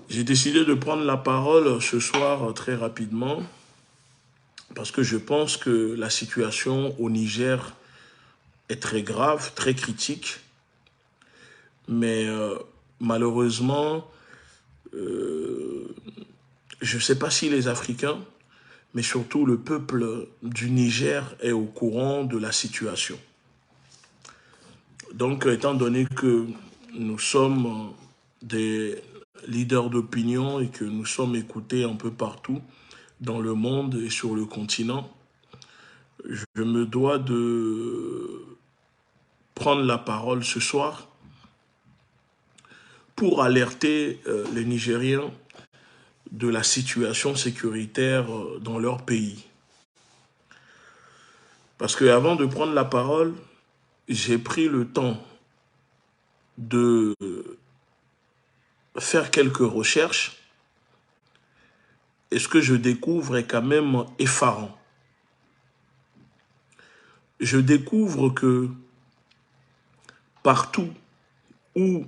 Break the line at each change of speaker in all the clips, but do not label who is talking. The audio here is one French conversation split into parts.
J'ai décidé de prendre la parole ce soir très rapidement parce que je pense que la situation au Niger est très grave, très critique, mais malheureusement, je ne sais pas si les Africains, mais surtout le peuple du Niger est au courant de la situation. Donc, étant donné que nous sommes des leaders d'opinion et que nous sommes écoutés un peu partout dans le monde et sur le continent, je me dois de prendre la parole ce soir pour alerter les Nigériens de la situation sécuritaire dans leur pays. Parce qu'avant de prendre la parole, j'ai pris le temps de faire quelques recherches et ce que je découvre est quand même effarant. Je découvre que partout où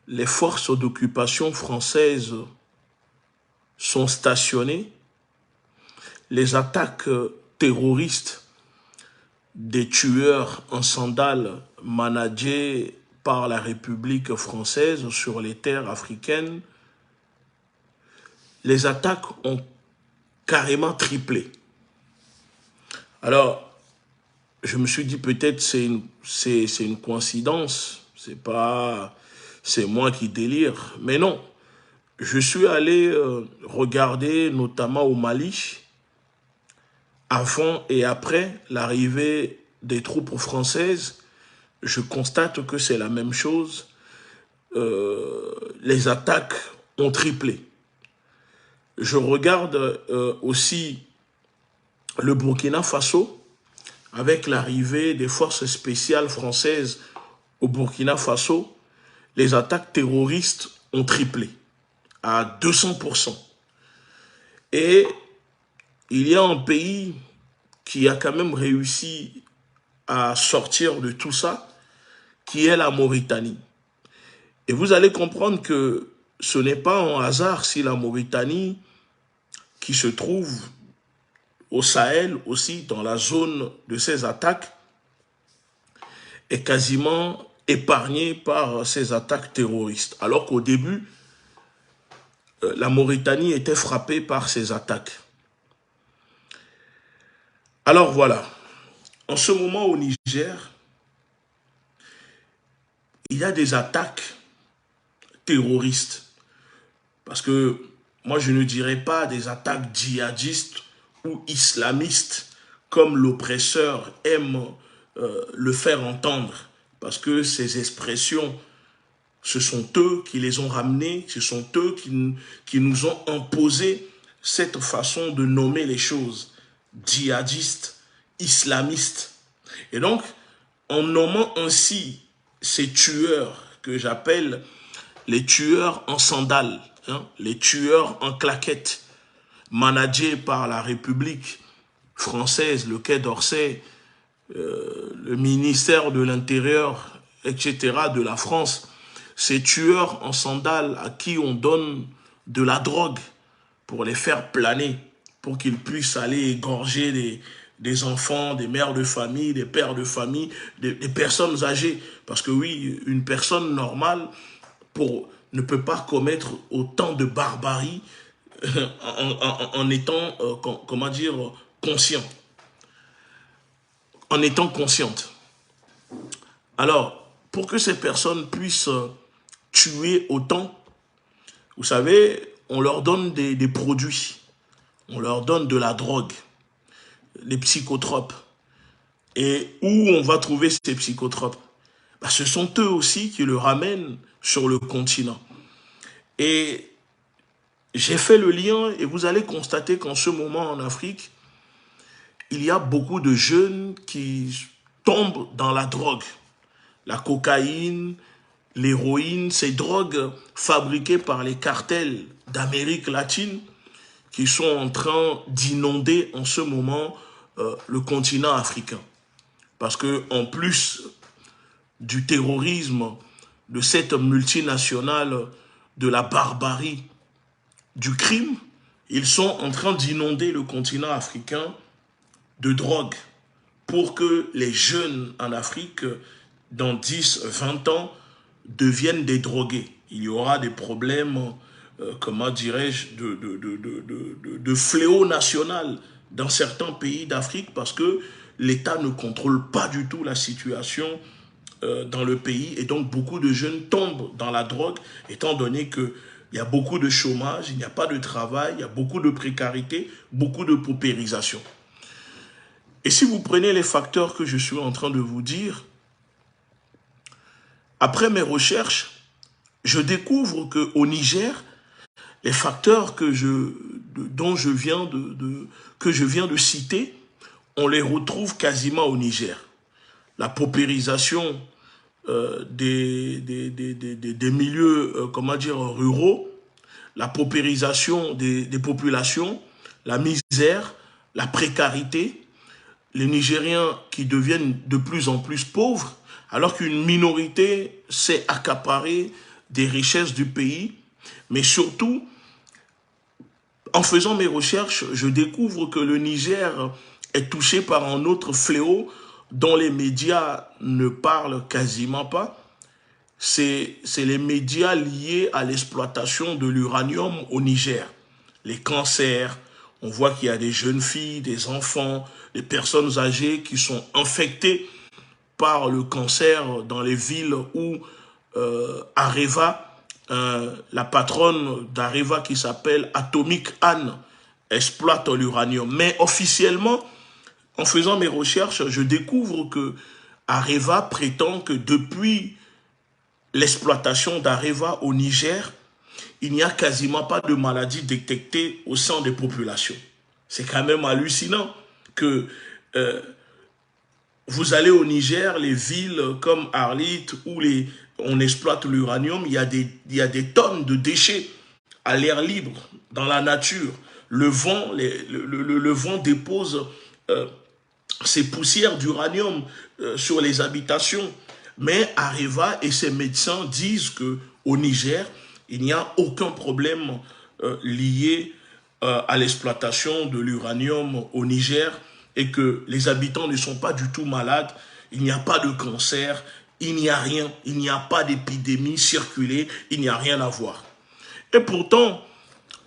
les forces d'occupation françaises sont stationnées, les attaques terroristes des tueurs en sandales managés par la République française sur les terres africaines, les attaques ont carrément triplé. Alors, je me suis dit peut-être c'est une coïncidence, c'est moi qui délire, mais non. Je suis allé regarder notamment au Mali, avant et après l'arrivée des troupes françaises. Je constate que c'est la même chose. Les attaques ont triplé. Je regarde aussi le Burkina Faso, avec l'arrivée des forces spéciales françaises au Burkina Faso, les attaques terroristes ont triplé à 200%. Et il y a un pays qui a quand même réussi à sortir de tout ça, qui est la Mauritanie. Et vous allez comprendre que ce n'est pas un hasard si la Mauritanie, qui se trouve au Sahel aussi, dans la zone de ces attaques, est quasiment épargnée par ces attaques terroristes. Alors qu'au début, la Mauritanie était frappée par ces attaques. Alors voilà, en ce moment au Niger, il y a des attaques terroristes. Parce que moi, je ne dirais pas des attaques djihadistes ou islamistes comme l'oppresseur aime le faire entendre. Parce que ces expressions, ce sont eux qui les ont ramenées, ce sont eux qui nous ont imposé cette façon de nommer les choses, djihadistes, islamistes. Et donc, en nommant ainsi ces tueurs que j'appelle les tueurs en sandales, les tueurs en claquettes, managés par la République française, le Quai d'Orsay, le ministère de l'Intérieur, etc., de la France, ces tueurs en sandales à qui on donne de la drogue pour les faire planer, pour qu'ils puissent aller égorger des enfants, des mères de famille, des pères de famille, des personnes âgées. Parce que oui, une personne normale ne peut pas commettre autant de barbarie en étant, comment dire, conscient. En étant consciente. Alors, pour que ces personnes puissent tuer autant, vous savez, on leur donne des produits, on leur donne de la drogue, des psychotropes. Et où on va trouver ces psychotropes? Ce sont eux aussi qui le ramènent sur le continent. Et j'ai fait le lien et vous allez constater qu'en ce moment en Afrique, il y a beaucoup de jeunes qui tombent dans la drogue. La cocaïne, l'héroïne, ces drogues fabriquées par les cartels d'Amérique latine qui sont en train d'inonder en ce moment le continent africain. Parce que en plus du terrorisme de cette multinationale de la barbarie, du crime, ils sont en train d'inonder le continent africain de drogue pour que les jeunes en Afrique, dans 10, 20 ans, deviennent des drogués. Il y aura des problèmes, comment dirais-je, de fléau national dans certains pays d'Afrique parce que l'État ne contrôle pas du tout la situation dans le pays et donc beaucoup de jeunes tombent dans la drogue étant donné qu'il y a beaucoup de chômage, il n'y a pas de travail, il y a beaucoup de précarité, beaucoup de paupérisation. Et si vous prenez les facteurs que je suis en train de vous dire, après mes recherches, je découvre qu'au Niger, les facteurs que je viens de citer, on les retrouve quasiment au Niger. La paupérisation des milieux comment dire, ruraux, la paupérisation des populations, la misère, la précarité, les Nigériens qui deviennent de plus en plus pauvres, alors qu'une minorité s'est accaparée des richesses du pays. Mais surtout, en faisant mes recherches, je découvre que le Niger est touché par un autre fléau dont les médias ne parlent quasiment pas. C'est les médias liés à l'exploitation de l'uranium au Niger. Les cancers, on voit qu'il y a des jeunes filles, des enfants, des personnes âgées qui sont infectées par le cancer dans les villes où Areva, la patronne d'Areva qui s'appelle Atomic Anne, exploite l'uranium. Mais officiellement, en faisant mes recherches, je découvre que Areva prétend que depuis l'exploitation d'Areva au Niger, il n'y a quasiment pas de maladie détectée au sein des populations. C'est quand même hallucinant que vous allez au Niger, les villes comme Arlit, où on exploite l'uranium, il y a des tonnes de déchets à l'air libre, dans la nature. Le vent, le vent dépose ces poussières d'uranium sur les habitations. Mais Areva et ses médecins disent qu'au Niger, il n'y a aucun problème lié à l'exploitation de l'uranium au Niger et que les habitants ne sont pas du tout malades, il n'y a pas de cancer, il n'y a rien, il n'y a pas d'épidémie circulée, il n'y a rien à voir. Et pourtant,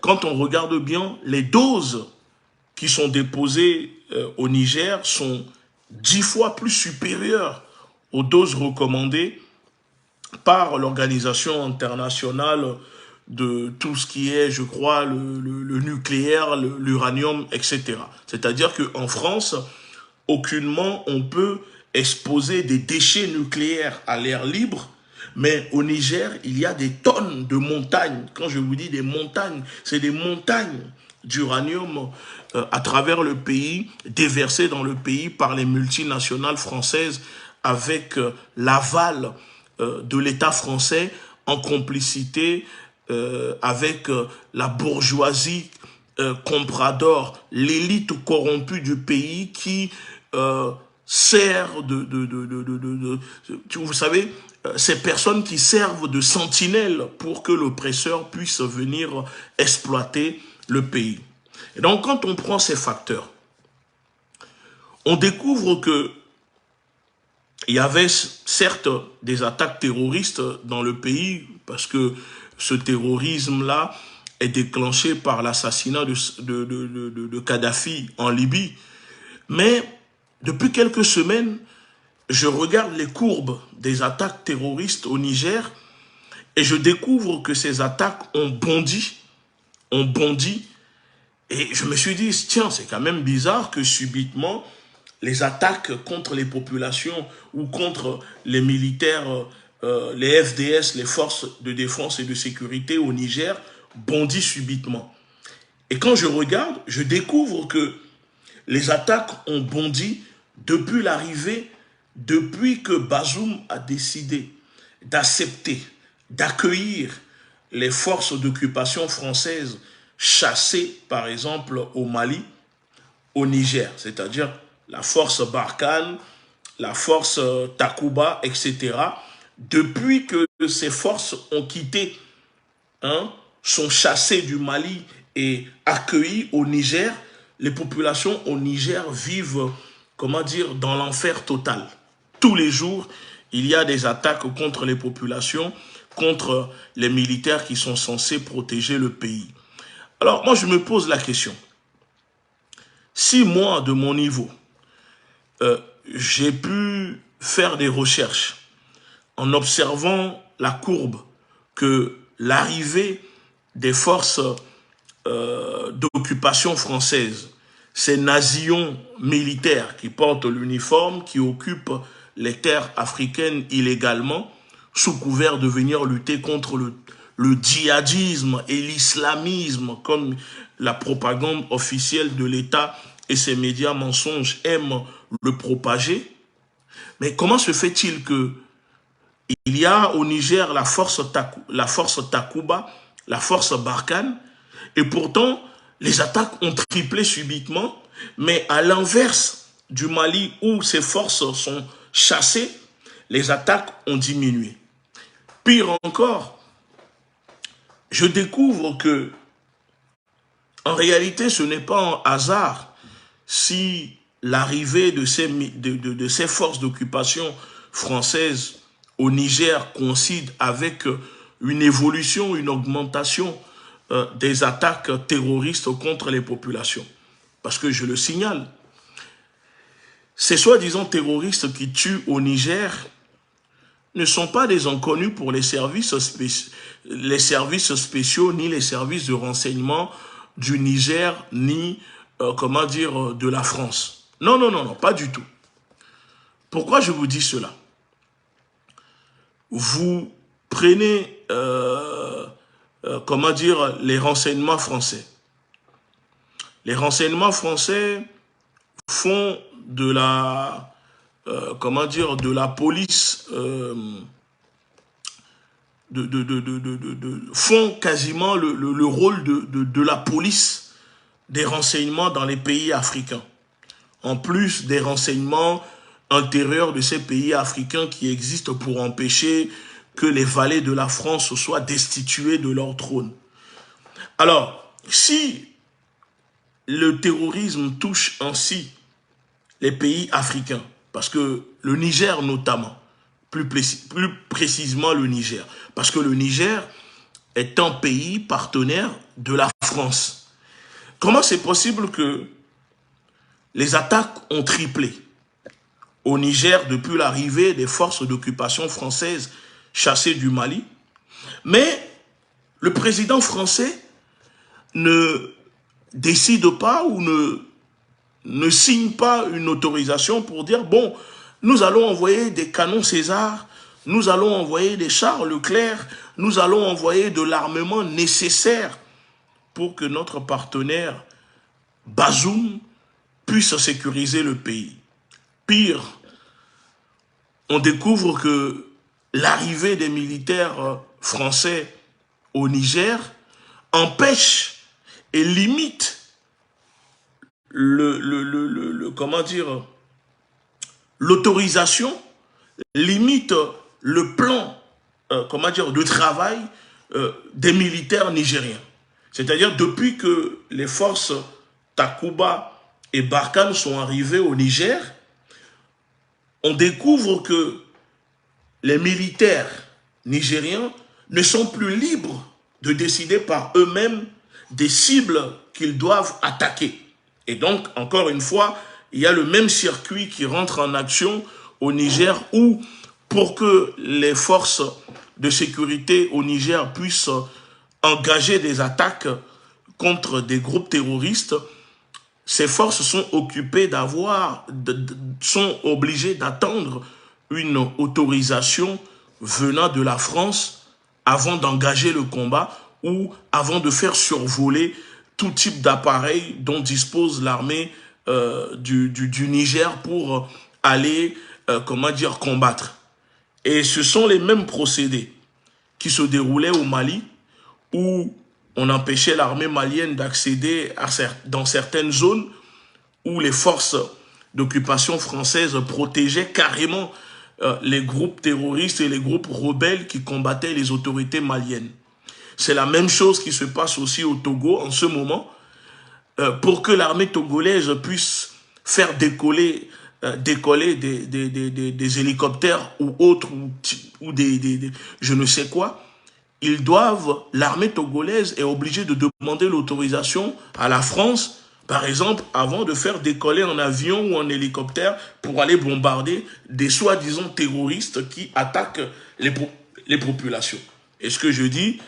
quand on regarde bien, les doses qui sont déposées au Niger sont 10 fois plus supérieures aux doses recommandées par l'Organisation internationale de tout ce qui est, je crois, le nucléaire, l'uranium, etc. C'est-à-dire qu'en France, aucunement on peut exposer des déchets nucléaires à l'air libre, mais au Niger, il y a des tonnes de montagnes. Quand je vous dis des montagnes, c'est des montagnes d'uranium à travers le pays, déversées dans le pays par les multinationales françaises avec l'aval de l'État français en complicité avec la bourgeoisie comprador, l'élite corrompue du pays qui sert vous savez, ces personnes qui servent de sentinelles pour que l'oppresseur puisse venir exploiter le pays. Et donc, quand on prend ces facteurs, on découvre que il y avait certes des attaques terroristes dans le pays, parce que ce terrorisme-là est déclenché par l'assassinat de Kadhafi en Libye. Mais depuis quelques semaines, je regarde les courbes des attaques terroristes au Niger et je découvre que ces attaques ont bondi, et je me suis dit, tiens, c'est quand même bizarre que subitement, les attaques contre les populations ou contre les militaires, les FDS, les forces de défense et de sécurité au Niger, bondissent subitement. Et quand je regarde, je découvre que les attaques ont bondi depuis l'arrivée, depuis que Bazoum a décidé d'accepter, d'accueillir les forces d'occupation françaises chassées, par exemple, au Mali, au Niger, c'est-à-dire la force Barkhane, la force Takuba, etc. Depuis que ces forces ont quitté hein, sont chassées du Mali et accueillies au Niger, les populations au Niger vivent, comment dire, dans l'enfer total. Tous les jours, il y a des attaques contre les populations, contre les militaires qui sont censés protéger le pays. Alors, moi, je me pose la question. Si moi, de mon niveau, j'ai pu faire des recherches en observant la courbe que l'arrivée des forces d'occupation française, ces nazillons militaires qui portent l'uniforme, qui occupent les terres africaines illégalement, sous couvert de venir lutter contre le djihadisme et l'islamisme, comme la propagande officielle de l'État et ses médias mensonges aiment le propager. Mais comment se fait-il que il y a au Niger la force Takuba, la force Barkhane, et pourtant les attaques ont triplé subitement, mais à l'inverse du Mali où ces forces sont chassées, les attaques ont diminué. Pire encore, je découvre que en réalité ce n'est pas un hasard si l'arrivée de ces forces d'occupation françaises au Niger coïncide avec une évolution, une augmentation des attaques terroristes contre les populations. Parce que je le signale, ces soi-disant terroristes qui tuent au Niger ne sont pas des inconnus pour les services spéciaux ni les services de renseignement du Niger ni comment dire, de la France. Non, non, non, non, pas du tout. Pourquoi je vous dis cela? Vous prenez, comment dire, les renseignements français. Les renseignements français font de la, comment dire, de la police, font quasiment le rôle de la police des renseignements dans les pays africains. En plus des renseignements intérieurs de ces pays africains qui existent pour empêcher que les valets de la France soient destitués de leur trône. Alors, si le terrorisme touche ainsi les pays africains, parce que le Niger notamment, plus précisément le Niger, parce que le Niger est un pays partenaire de la France. Comment c'est possible que les attaques ont triplé au Niger depuis l'arrivée des forces d'occupation françaises chassées du Mali, mais le président français ne décide pas ou ne signe pas une autorisation pour dire, bon, nous allons envoyer des canons César, nous allons envoyer des chars Leclerc, nous allons envoyer de l'armement nécessaire pour que notre partenaire Bazoum puisse sécuriser le pays. Pire, on découvre que l'arrivée des militaires français au Niger empêche et limite comment dire, l'autorisation, limite le plan, comment dire, de travail des militaires nigériens. C'est-à-dire depuis que les forces Takuba et Barkhane sont arrivés au Niger, on découvre que les militaires nigériens ne sont plus libres de décider par eux-mêmes des cibles qu'ils doivent attaquer. Et donc, encore une fois, il y a le même circuit qui rentre en action au Niger où, pour que les forces de sécurité au Niger puissent engager des attaques contre des groupes terroristes, ces forces sont occupées sont obligées d'attendre une autorisation venant de la France avant d'engager le combat ou avant de faire survoler tout type d'appareil dont dispose l'armée du Niger pour aller, comment dire, combattre. Et ce sont les mêmes procédés qui se déroulaient au Mali où on empêchait l'armée malienne d'accéder dans certaines zones où les forces d'occupation française protégeaient carrément les groupes terroristes et les groupes rebelles qui combattaient les autorités maliennes. C'est la même chose qui se passe aussi au Togo en ce moment. Pour que l'armée togolaise puisse faire décoller des hélicoptères ou autres, ou je ne sais quoi, l'armée togolaise est obligée de demander l'autorisation à la France, par exemple, avant de faire décoller en avion ou en hélicoptère pour aller bombarder des soi-disant terroristes qui attaquent les populations. Et ce que je dis,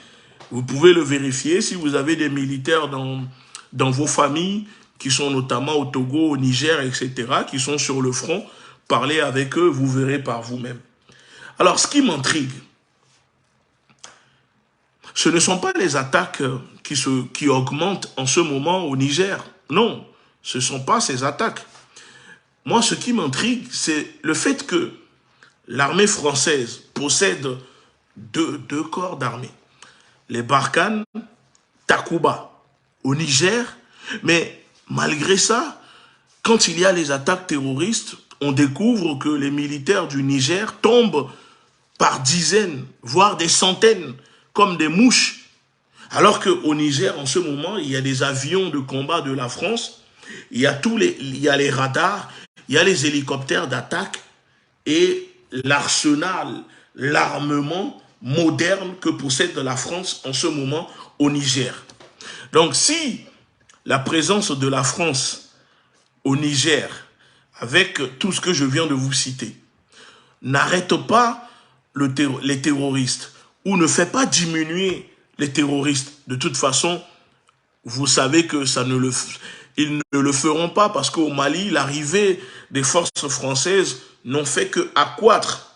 vous pouvez le vérifier si vous avez des militaires dans vos familles qui sont notamment au Togo, au Niger, etc., qui sont sur le front, parlez avec eux, vous verrez par vous-même. Alors, ce qui m'intrigue, ce ne sont pas les attaques qui augmentent en ce moment au Niger. Non, ce ne sont pas ces attaques. Moi, ce qui m'intrigue, c'est le fait que l'armée française possède deux corps d'armée. Les Barkhane, Takuba, au Niger, mais malgré ça, quand il y a les attaques terroristes, on découvre que les militaires du Niger tombent par dizaines, voire des centaines, comme des mouches. Alors qu'au Niger, en ce moment, il y a des avions de combat de la France, il y a les radars, il y a les hélicoptères d'attaque et l'arsenal, l'armement moderne que possède la France en ce moment au Niger. Donc si la présence de la France au Niger, avec tout ce que je viens de vous citer, n'arrête pas les terroristes ou ne fait pas diminuer les terroristes, de toute façon, vous savez que ils ne le feront pas parce qu'au Mali, l'arrivée des forces françaises n'ont fait qu'accroître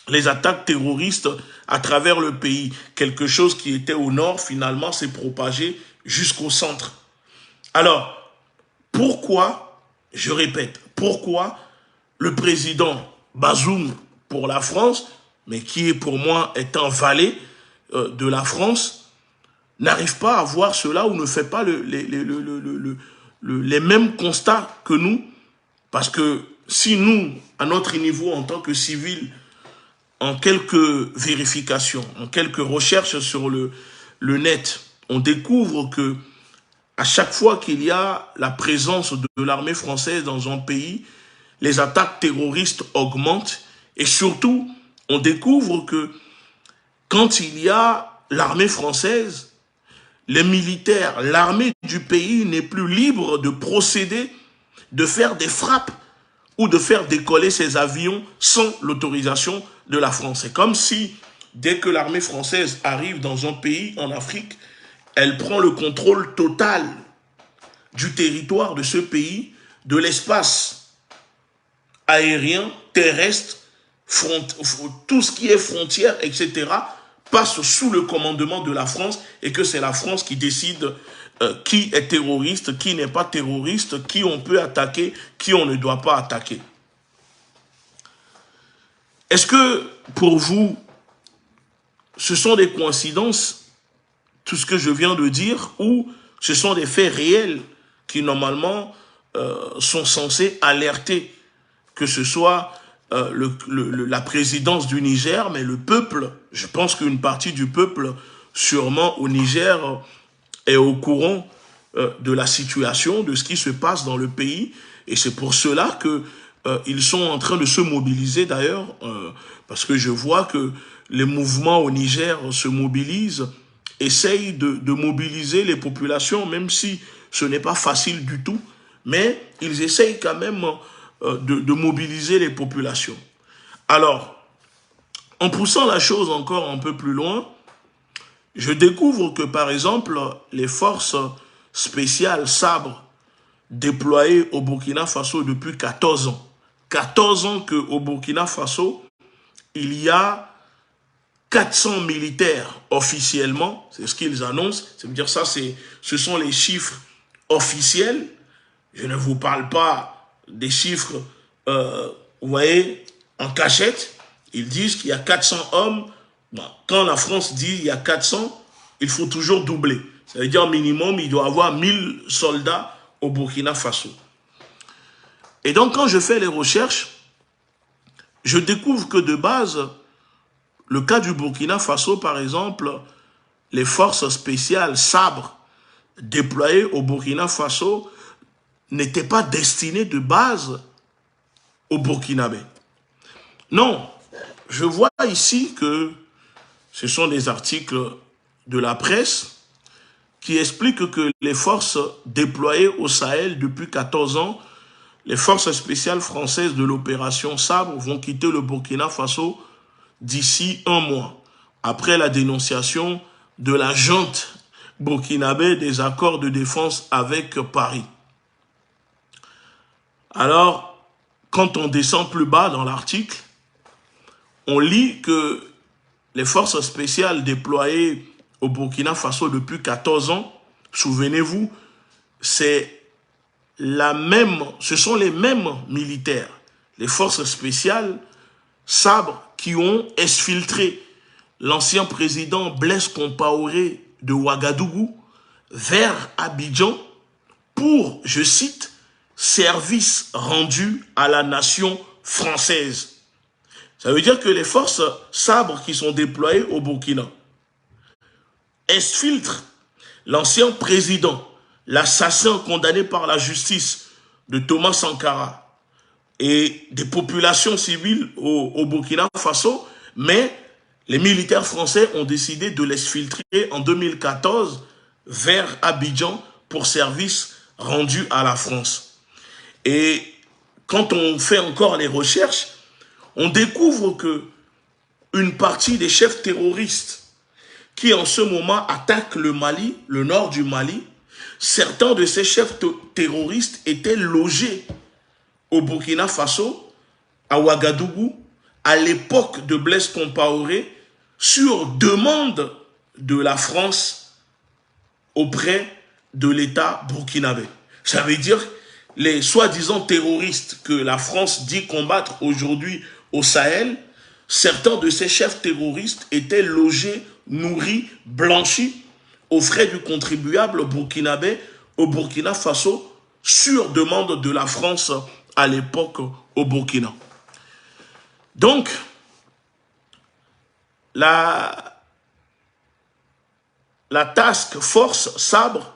les attaques terroristes à travers le pays. Quelque chose qui était au nord, finalement, s'est propagé jusqu'au centre. Alors, pourquoi, je répète, pourquoi le président Bazoum pour la France, mais qui pour moi est un valet de la France, n'arrive pas à voir cela ou ne fait pas les mêmes constats que nous? Parce que si nous, à notre niveau en tant que civils, en quelques vérifications, en quelques recherches sur le net, on découvre que à chaque fois qu'il y a la présence de l'armée française dans un pays, les attaques terroristes augmentent et surtout, on découvre que quand il y a l'armée française, les militaires, l'armée du pays n'est plus libre de procéder, de faire des frappes ou de faire décoller ses avions sans l'autorisation de la France. C'est comme si, dès que l'armée française arrive dans un pays en Afrique, elle prend le contrôle total du territoire de ce pays, de l'espace aérien, terrestre, tout ce qui est frontière, etc., passe sous le commandement de la France et que c'est la France qui décide qui est terroriste, qui n'est pas terroriste, qui on peut attaquer, qui on ne doit pas attaquer. Est-ce que pour vous, ce sont des coïncidences, tout ce que je viens de dire, ou ce sont des faits réels qui normalement sont censés alerter, que ce soit la présidence du Niger, mais le peuple, je pense qu'une partie du peuple, sûrement au Niger, est au courant de la situation, de ce qui se passe dans le pays, et c'est pour cela que ils sont en train de se mobiliser d'ailleurs, parce que je vois que les mouvements au Niger se mobilisent, essayent de mobiliser les populations, même si ce n'est pas facile du tout, mais ils essayent quand même de mobiliser les populations. Alors, en poussant la chose encore un peu plus loin, je découvre que, par exemple, les forces spéciales sabres déployées au Burkina Faso depuis 14 ans. 14 ans qu'au Burkina Faso, il y a 400 militaires officiellement, c'est ce qu'ils annoncent, c'est-à-dire ça, ce sont les chiffres officiels. Je ne vous parle pas des chiffres, vous voyez, en cachette. Ils disent qu'il y a 400 hommes. Bon, quand la France dit il y a 400, il faut toujours doubler. Ça veut dire minimum, il doit y avoir 1000 soldats au Burkina Faso. Et donc, quand je fais les recherches, je découvre que de base, le cas du Burkina Faso, par exemple, les forces spéciales sabres déployées au Burkina Faso n'étaient pas destinées de base aux Burkinabés. Non, je vois ici que ce sont des articles de la presse qui expliquent que les forces déployées au Sahel depuis 14 ans, les forces spéciales françaises de l'opération Sabre vont quitter le Burkina Faso d'ici un mois, après la dénonciation de la junte burkinabé des accords de défense avec Paris. Alors, quand on descend plus bas dans l'article, on lit que les forces spéciales déployées au Burkina Faso depuis 14 ans, souvenez-vous, ce sont les mêmes militaires, les forces spéciales Sabre, qui ont exfiltré l'ancien président Blaise Compaoré de Ouagadougou vers Abidjan pour, je cite, service rendu à la nation française. Ça veut dire que les forces sabres qui sont déployées au Burkina exfiltrent l'ancien président, l'assassin condamné par la justice de Thomas Sankara et des populations civiles au Burkina Faso, mais les militaires français ont décidé de l'exfiltrer en 2014 vers Abidjan pour service rendu à la France. Et quand on fait encore les recherches, on découvre que une partie des chefs terroristes qui en ce moment attaquent le Mali, le nord du Mali, certains de ces chefs terroristes étaient logés au Burkina Faso, à Ouagadougou, à l'époque de Blaise Compaoré, sur demande de la France auprès de l'État burkinabé. Ça veut dire les soi-disant terroristes que la France dit combattre aujourd'hui au Sahel, certains de ces chefs terroristes étaient logés, nourris, blanchis aux frais du contribuable burkinabé au Burkina Faso sur demande de la France à l'époque au Burkina. Donc, la task force Sabre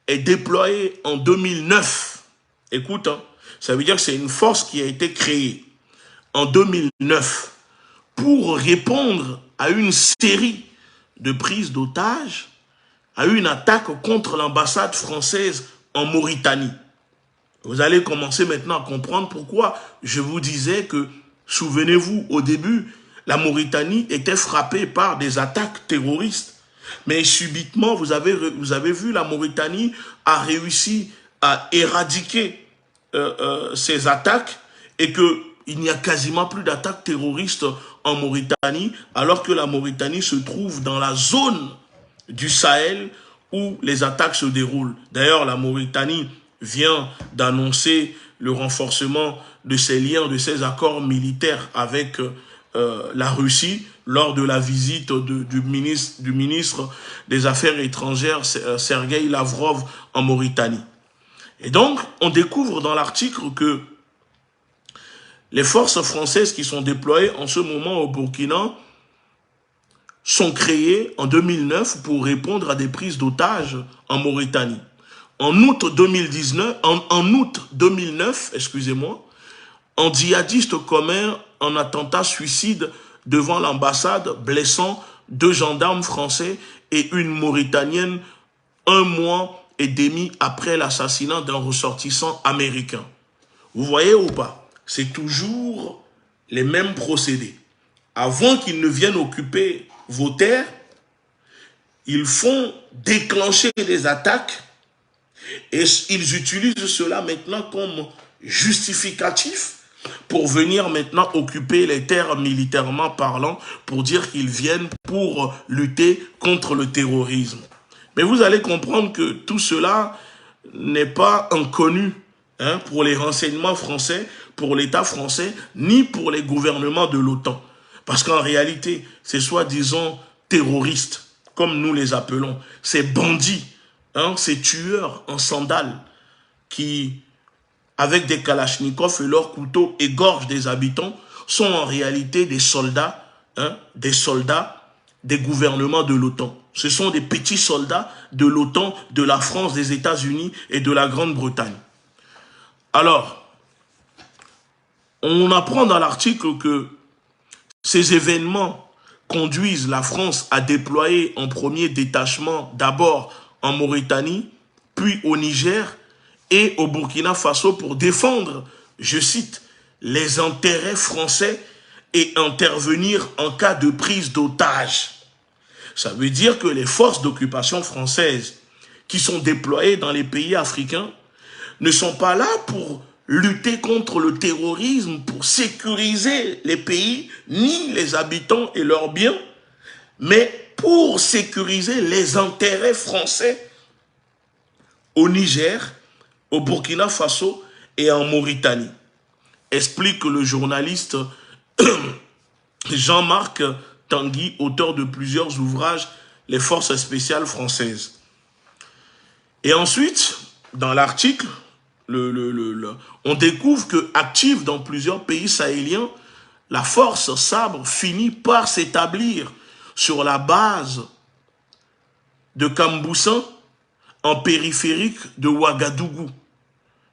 est déployée en 2009. Écoute, hein, ça veut dire que c'est une force qui a été créée en 2009 pour répondre à une série de prises d'otages, à une attaque contre l'ambassade française en Mauritanie. Vous allez commencer maintenant à comprendre pourquoi je vous disais que, souvenez-vous, au début, la Mauritanie était frappée par des attaques terroristes. Mais subitement, vous avez vu, la Mauritanie a réussi à éradiquer ces attaques et qu'il n'y a quasiment plus d'attaques terroristes en Mauritanie, alors que la Mauritanie se trouve dans la zone du Sahel où les attaques se déroulent. D'ailleurs, la Mauritanie vient d'annoncer le renforcement de ses liens, de ses accords militaires avec la Russie lors de la visite du ministre des Affaires étrangères Sergueï Lavrov en Mauritanie. Et donc, on découvre dans l'article que les forces françaises qui sont déployées en ce moment au Burkina sont créées en 2009 pour répondre à des prises d'otages en Mauritanie. En août 2009, excusez-moi, un djihadiste commet un attentat suicide devant l'ambassade, blessant 2 gendarmes français et une Mauritanienne 1 mois et demi après l'assassinat d'un ressortissant américain. Vous voyez ou pas? C'est toujours les mêmes procédés. Avant qu'ils ne viennent occuper vos terres, ils font déclencher des attaques et ils utilisent cela maintenant comme justificatif pour venir maintenant occuper les terres militairement parlant, pour dire qu'ils viennent pour lutter contre le terrorisme. Mais vous allez comprendre que tout cela n'est pas inconnu pour les renseignements français, pour l'État français, ni pour les gouvernements de l'OTAN. Parce qu'en réalité, ces soi-disant terroristes, comme nous les appelons, ces bandits, ces tueurs en sandales qui, avec des kalachnikovs et leurs couteaux, égorgent des habitants, sont en réalité des soldats des gouvernements de l'OTAN. Ce sont des petits soldats de l'OTAN, de la France, des États-Unis et de la Grande-Bretagne. Alors, on apprend dans l'article que ces événements conduisent la France à déployer en premier détachement d'abord en Mauritanie, puis au Niger et au Burkina Faso pour défendre, je cite, les intérêts français et intervenir en cas de prise d'otages. Ça veut dire que les forces d'occupation françaises qui sont déployées dans les pays africains ne sont pas là pour lutter contre le terrorisme, pour sécuriser les pays, ni les habitants et leurs biens, mais pour sécuriser les intérêts français au Niger, au Burkina Faso et en Mauritanie. Explique le journaliste Jean-Marc Tanguy, auteur de plusieurs ouvrages, Les forces spéciales françaises. Et ensuite, dans l'article, on découvre que, active dans plusieurs pays sahéliens, la force Sabre finit par s'établir sur la base de Kamboussan, en périphérique de Ouagadougou.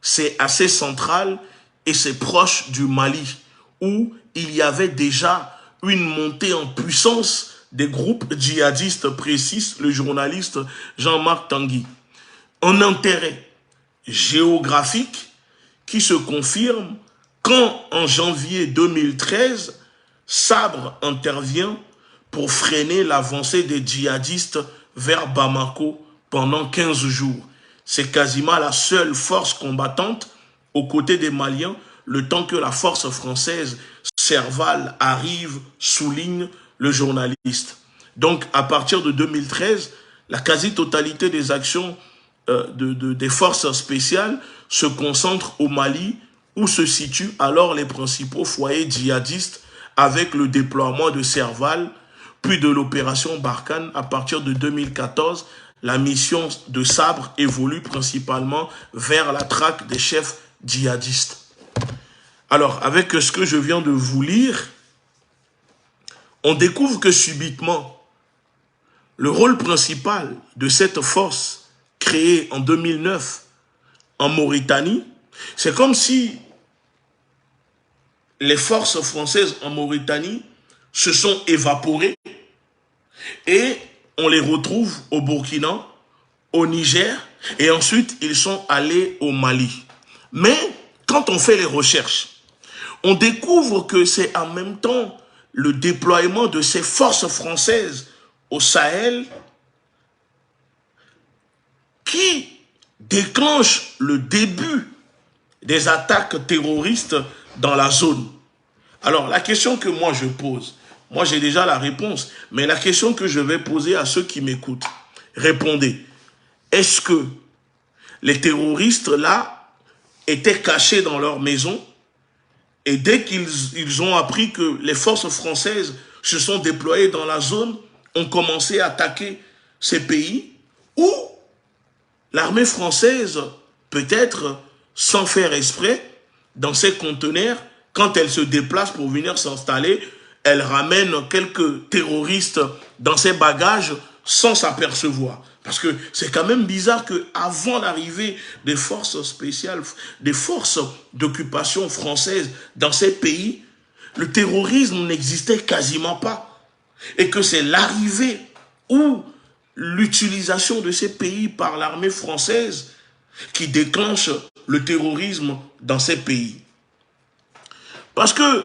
C'est assez central et c'est proche du Mali, où il y avait déjà une montée en puissance des groupes djihadistes, précise le journaliste Jean-Marc Tanguy. Un intérêt géographique qui se confirme quand, en janvier 2013, Sabre intervient pour freiner l'avancée des djihadistes vers Bamako pendant 15 jours. C'est quasiment la seule force combattante aux côtés des Maliens, le temps que la force française Serval arrive, souligne le journaliste. Donc, à partir de 2013, la quasi-totalité des actions des forces spéciales se concentre au Mali, où se situent alors les principaux foyers djihadistes avec le déploiement de Serval, puis de l'opération Barkhane. À partir de 2014, la mission de Sabre évolue principalement vers la traque des chefs djihadistes. Alors, avec ce que je viens de vous lire, on découvre que subitement, le rôle principal de cette force créée en 2009 en Mauritanie, c'est comme si les forces françaises en Mauritanie se sont évaporées et on les retrouve au Burkina, au Niger et ensuite ils sont allés au Mali. Mais quand on fait les recherches, on découvre que c'est en même temps le déploiement de ces forces françaises au Sahel qui déclenche le début des attaques terroristes dans la zone. Alors, la question que moi je pose, moi j'ai déjà la réponse, mais la question que je vais poser à ceux qui m'écoutent, répondez. Est-ce que les terroristes là étaient cachés dans leur maison et dès qu'ils ont appris que les forces françaises se sont déployées dans la zone, ont commencé à attaquer ces pays, ou l'armée française, peut-être sans faire exprès, dans ses conteneurs, quand elle se déplace pour venir s'installer, elle ramène quelques terroristes dans ses bagages sans s'apercevoir. Parce que c'est quand même bizarre qu'avant l'arrivée des forces spéciales, des forces d'occupation françaises dans ces pays, le terrorisme n'existait quasiment pas. Et que c'est l'arrivée ou l'utilisation de ces pays par l'armée française qui déclenche le terrorisme dans ces pays. Parce que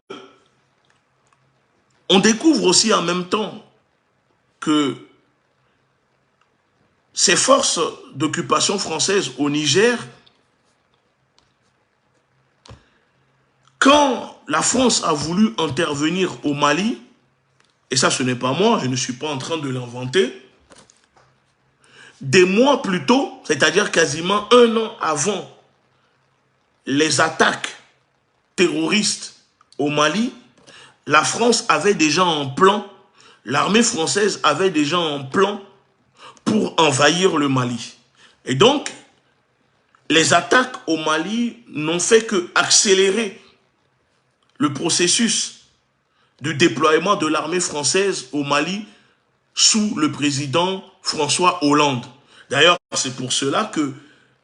on découvre aussi en même temps que ces forces d'occupation française au Niger, quand la France a voulu intervenir au Mali, et ça ce n'est pas moi, je ne suis pas en train de l'inventer, des mois plus tôt, c'est-à-dire quasiment 1 an avant les attaques terroristes au Mali, la France avait déjà un plan, l'armée française avait déjà un plan pour envahir le Mali. Et donc, les attaques au Mali n'ont fait qu'accélérer le processus de déploiement de l'armée française au Mali sous le président François Hollande. D'ailleurs, c'est pour cela que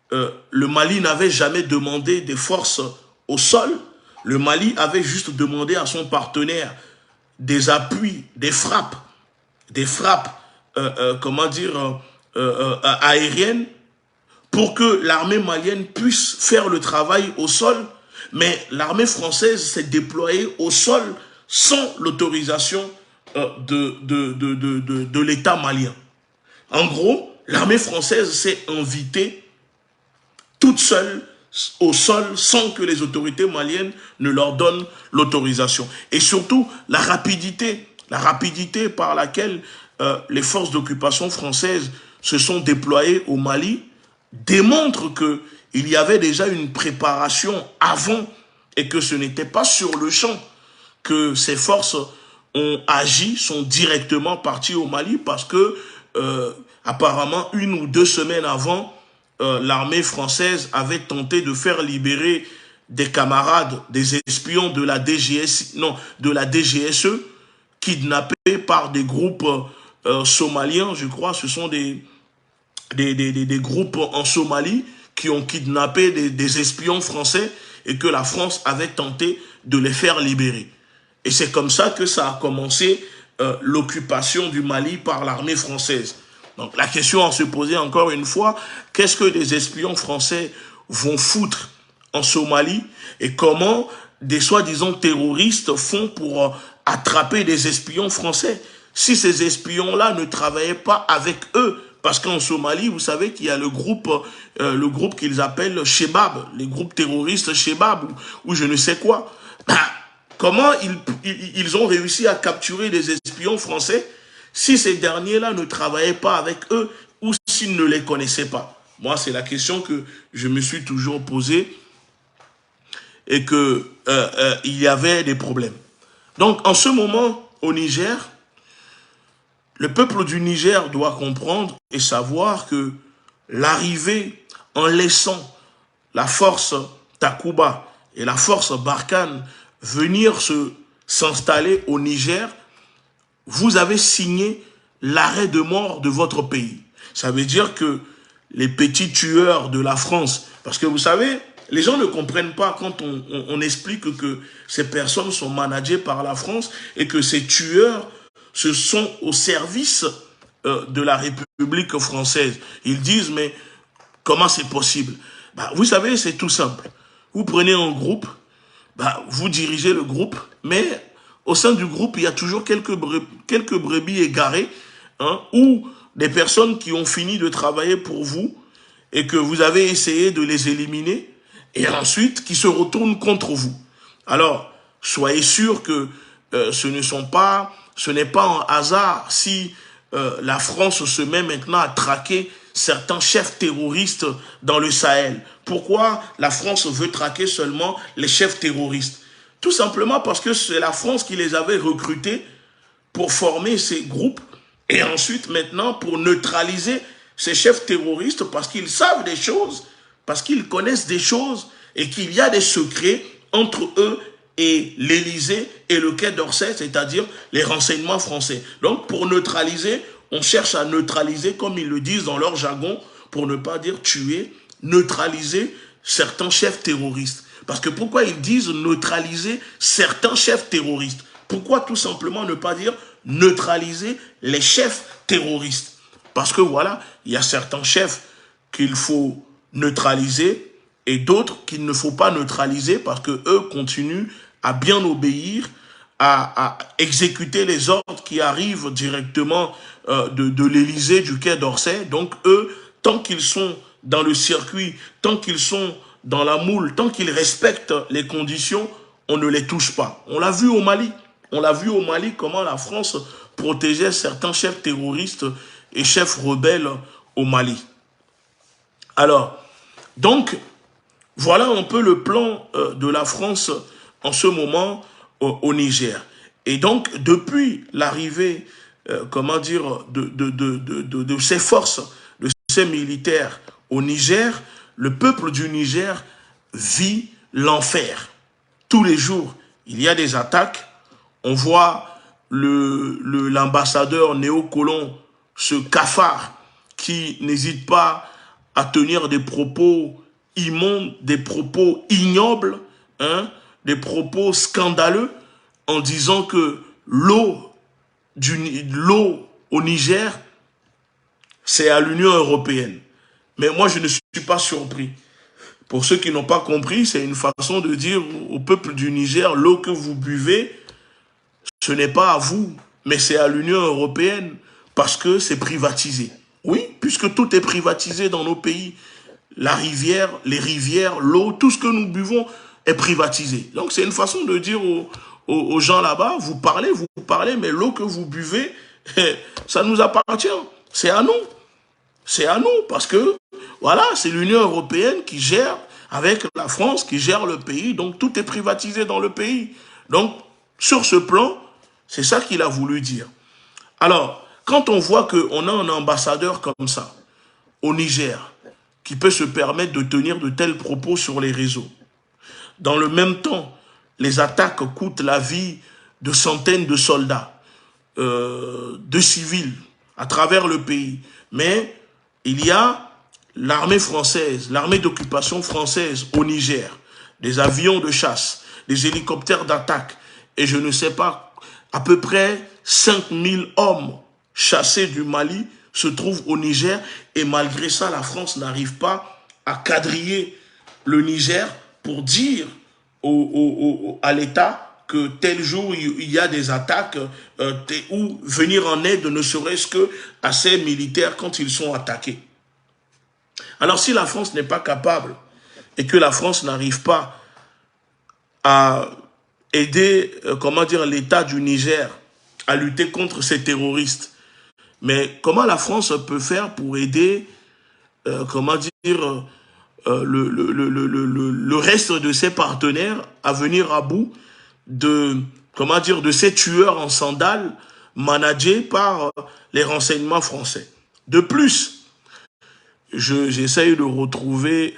le Mali n'avait jamais demandé des forces au sol. Le Mali avait juste demandé à son partenaire des appuis, des frappes, comment dire, aériennes, pour que l'armée malienne puisse faire le travail au sol. Mais l'armée française s'est déployée au sol sans l'autorisation de l'État malien. En gros, l'armée française s'est invitée toute seule au sol sans que les autorités maliennes ne leur donnent l'autorisation. Et surtout, la rapidité par laquelle les forces d'occupation françaises se sont déployées au Mali démontre qu'il y avait déjà une préparation avant et que ce n'était pas sur le champ que ces forces ont agi, sont directement parties au Mali parce que apparemment 1 ou 2 semaines avant, l'armée française avait tenté de faire libérer des camarades, des espions de la DGSE, kidnappés par des groupes somaliens, je crois, ce sont des groupes en Somalie qui ont kidnappé des espions français et que la France avait tenté de les faire libérer. Et c'est comme ça que ça a commencé l'occupation du Mali par l'armée française. Donc la question à se poser encore une fois, qu'est-ce que des espions français vont foutre en Somalie et comment des soi-disant terroristes font pour attraper des espions français si ces espions-là ne travaillaient pas avec eux? Parce qu'en Somalie, vous savez qu'il y a le groupe qu'ils appellent Shebab, les groupes terroristes Shebab ou je ne sais quoi. Comment ils ont réussi à capturer des espions français si ces derniers-là ne travaillaient pas avec eux ou s'ils ne les connaissaient pas? Moi, c'est la question que je me suis toujours posée et qu'il y avait des problèmes. Donc, en ce moment, au Niger, le peuple du Niger doit comprendre et savoir que l'arrivée en laissant la force Takuba et la force Barkhane venir s'installer au Niger, vous avez signé l'arrêt de mort de votre pays. Ça veut dire que les petits tueurs de la France, parce que vous savez, les gens ne comprennent pas quand on explique que ces personnes sont managées par la France et que ces tueurs, ce sont au service de la République française. Ils disent, mais comment c'est possible? Vous savez, c'est tout simple. Vous prenez un groupe, vous dirigez le groupe, mais au sein du groupe, il y a toujours quelques brebis égarées, ou des personnes qui ont fini de travailler pour vous et que vous avez essayé de les éliminer et ensuite qui se retournent contre vous. Alors, soyez sûr que ce n'est pas un hasard si la France se met maintenant à traquer certains chefs terroristes dans le Sahel. Pourquoi la France veut traquer seulement les chefs terroristes? Tout simplement parce que c'est la France qui les avait recrutés pour former ces groupes et ensuite maintenant pour neutraliser ces chefs terroristes parce qu'ils savent des choses, parce qu'ils connaissent des choses et qu'il y a des secrets entre eux et l'Élysée et le Quai d'Orsay, c'est-à-dire les renseignements français. Donc pour neutraliser, on cherche à neutraliser, comme ils le disent dans leur jargon, pour ne pas dire tuer, neutraliser certains chefs terroristes. Parce que pourquoi ils disent neutraliser certains chefs terroristes? Pourquoi tout simplement ne pas dire neutraliser les chefs terroristes? Parce que voilà, il y a certains chefs qu'il faut neutraliser et d'autres qu'il ne faut pas neutraliser parce que eux continuent à bien obéir, à exécuter les ordres qui arrivent directement de l'Élysée, du Quai d'Orsay. Donc eux, tant qu'ils sont dans le circuit, tant qu'ils sont dans la moule, tant qu'ils respectent les conditions, on ne les touche pas. On l'a vu au Mali. On l'a vu au Mali comment la France protégeait certains chefs terroristes et chefs rebelles au Mali. Alors, donc, voilà un peu le plan de la France en ce moment au Niger. Et donc, depuis l'arrivée, de ces forces, de ces militaires au Niger, le peuple du Niger vit l'enfer. Tous les jours, il y a des attaques. On voit l'ambassadeur néocolon ce cafard qui n'hésite pas à tenir des propos immondes, des propos ignobles, hein, des propos scandaleux, en disant que l'eau au Niger, c'est à l'Union européenne. Mais moi, je ne suis pas surpris. Pour ceux qui n'ont pas compris, c'est une façon de dire au peuple du Niger, l'eau que vous buvez, ce n'est pas à vous, mais c'est à l'Union européenne, parce que c'est privatisé. Oui, puisque tout est privatisé dans nos pays. La rivière, les rivières, l'eau, tout ce que nous buvons est privatisé. Donc c'est une façon de dire aux gens là-bas, vous parlez, mais l'eau que vous buvez, ça nous appartient. C'est à nous. C'est à nous, parce que, voilà, c'est l'Union européenne qui gère, avec la France, qui gère le pays, donc tout est privatisé dans le pays. Donc, sur ce plan, c'est ça qu'il a voulu dire. Alors, quand on voit qu'on a un ambassadeur comme ça, au Niger, qui peut se permettre de tenir de tels propos sur les réseaux, dans le même temps, les attaques coûtent la vie de centaines de soldats, de civils, à travers le pays. Mais il y a l'armée française, l'armée d'occupation française au Niger, des avions de chasse, des hélicoptères d'attaque, et je ne sais pas, à peu près 5000 hommes chassés du Mali se trouvent au Niger, et malgré ça, la France n'arrive pas à quadriller le Niger pour dire à l'État que tel jour il y a des attaques ou venir en aide ne serait-ce que à ces militaires quand ils sont attaqués. Alors si la France n'est pas capable et que la France n'arrive pas à aider, comment dire, l'État du Niger à lutter contre ces terroristes, mais comment la France peut faire pour aider, comment dire, le reste de ses partenaires à venir à bout de, comment dire, de ces tueurs en sandales managés par les renseignements français. De plus, j'essaye de retrouver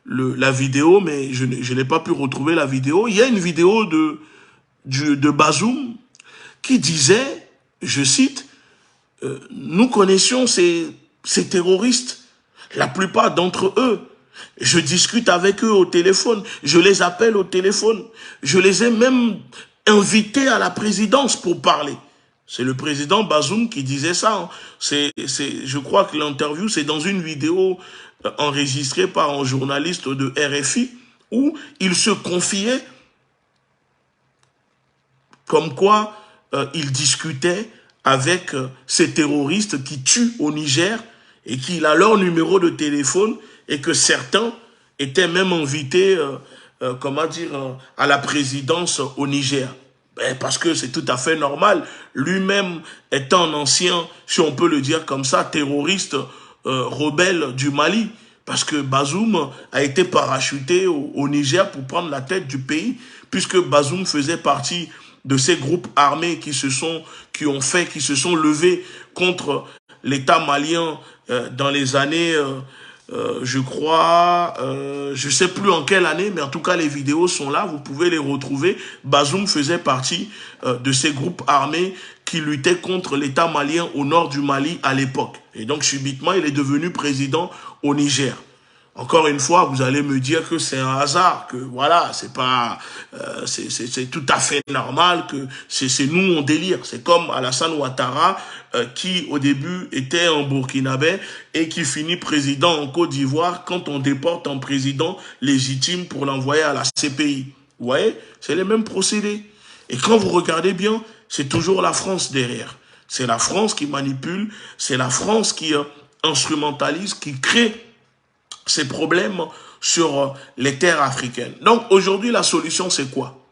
la vidéo, mais je n'ai pas pu retrouver la vidéo. Il y a une vidéo de Bazoum qui disait, je cite, nous connaissions ces terroristes, la plupart d'entre eux. Je discute avec eux au téléphone, je les appelle au téléphone, je les ai même invités à la présidence pour parler. C'est le président Bazoum qui disait ça. Je crois que l'interview, c'est dans une vidéo enregistrée par un journaliste de RFI où il se confiait comme quoi il discutait avec ces terroristes qui tuent au Niger et qu'il a leur numéro de téléphone et que certains étaient même invités, comment dire, à la présidence au Niger. Ben, parce que c'est tout à fait normal. Lui-même étant un ancien, si on peut le dire comme ça, terroriste rebelle du Mali. Parce que Bazoum a été parachuté au Niger pour prendre la tête du pays, puisque Bazoum faisait partie de ces groupes armés qui se sont levés contre l'État malien dans les années, je crois, je ne sais plus en quelle année, mais en tout cas les vidéos sont là, vous pouvez les retrouver. Bazoum faisait partie de ces groupes armés qui luttaient contre l'État malien au nord du Mali à l'époque. Et donc subitement, il est devenu président au Niger. Encore une fois, vous allez me dire que c'est un hasard, que voilà, c'est pas, c'est tout à fait normal, que c'est nous on délire. C'est comme Alassane Ouattara qui au début était un Burkinabé et qui finit président en Côte d'Ivoire quand on déporte un président légitime pour l'envoyer à la CPI. Vous voyez, c'est les mêmes procédés. Et quand vous regardez bien, c'est toujours la France derrière. C'est la France qui manipule, c'est la France qui instrumentalise, qui crée ces problèmes sur les terres africaines. Donc aujourd'hui, la solution, c'est quoi?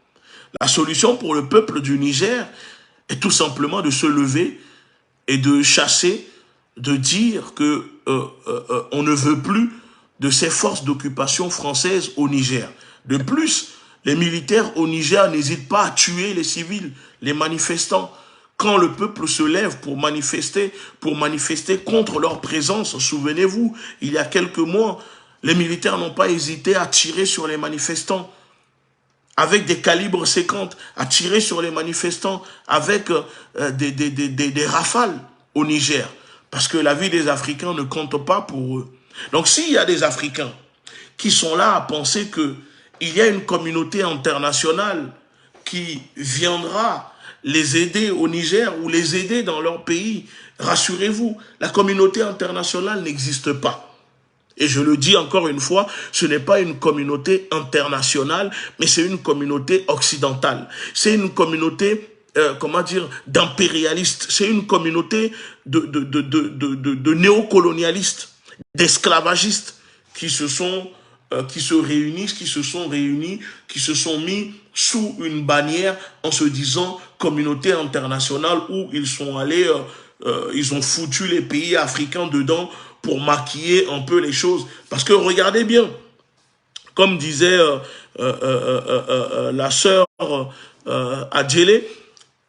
La solution pour le peuple du Niger est tout simplement de se lever et de chasser, de dire que on ne veut plus de ces forces d'occupation françaises au Niger. De plus, les militaires au Niger n'hésitent pas à tuer les civils, les manifestants. Quand le peuple se lève pour manifester contre leur présence, souvenez-vous, il y a quelques mois, les militaires n'ont pas hésité à tirer sur les manifestants avec des calibres 50, à tirer sur les manifestants avec des rafales au Niger. Parce que la vie des Africains ne compte pas pour eux. Donc s'il y a des Africains qui sont là à penser qu'il y a une communauté internationale qui viendra les aider au Niger ou les aider dans leur pays, rassurez-vous, la communauté internationale n'existe pas. Et je le dis encore une fois, ce n'est pas une communauté internationale, mais c'est une communauté occidentale. C'est une communauté, comment dire, d'impérialistes. C'est une communauté de néocolonialistes, d'esclavagistes qui se réunissent, qui se sont réunis, qui se sont mis sous une bannière en se disant communauté internationale où ils sont allés, ils ont foutu les pays africains dedans pour maquiller un peu les choses. Parce que regardez bien, comme disait la sœur Adjele,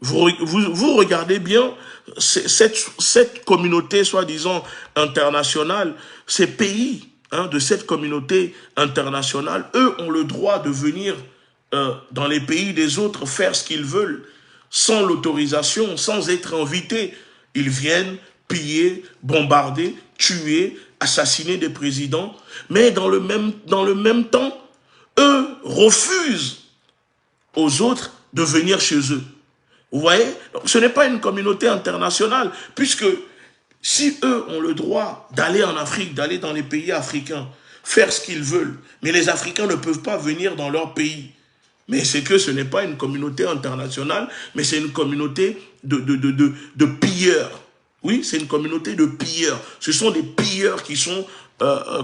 vous regardez bien cette communauté soi-disant internationale, ces pays de cette communauté internationale, eux ont le droit de venir dans les pays des autres faire ce qu'ils veulent, sans l'autorisation, sans être invités. Ils viennent piller, bombarder, tuer, assassiner des présidents, mais dans le même temps, eux refusent aux autres de venir chez eux. Vous voyez? Donc, ce n'est pas une communauté internationale, puisque si eux ont le droit d'aller en Afrique, d'aller dans les pays africains, faire ce qu'ils veulent, mais les Africains ne peuvent pas venir dans leur pays, mais c'est que ce n'est pas une communauté internationale, mais c'est une communauté de pilleurs. Oui, c'est une communauté de pilleurs. Ce sont des pilleurs qui sont,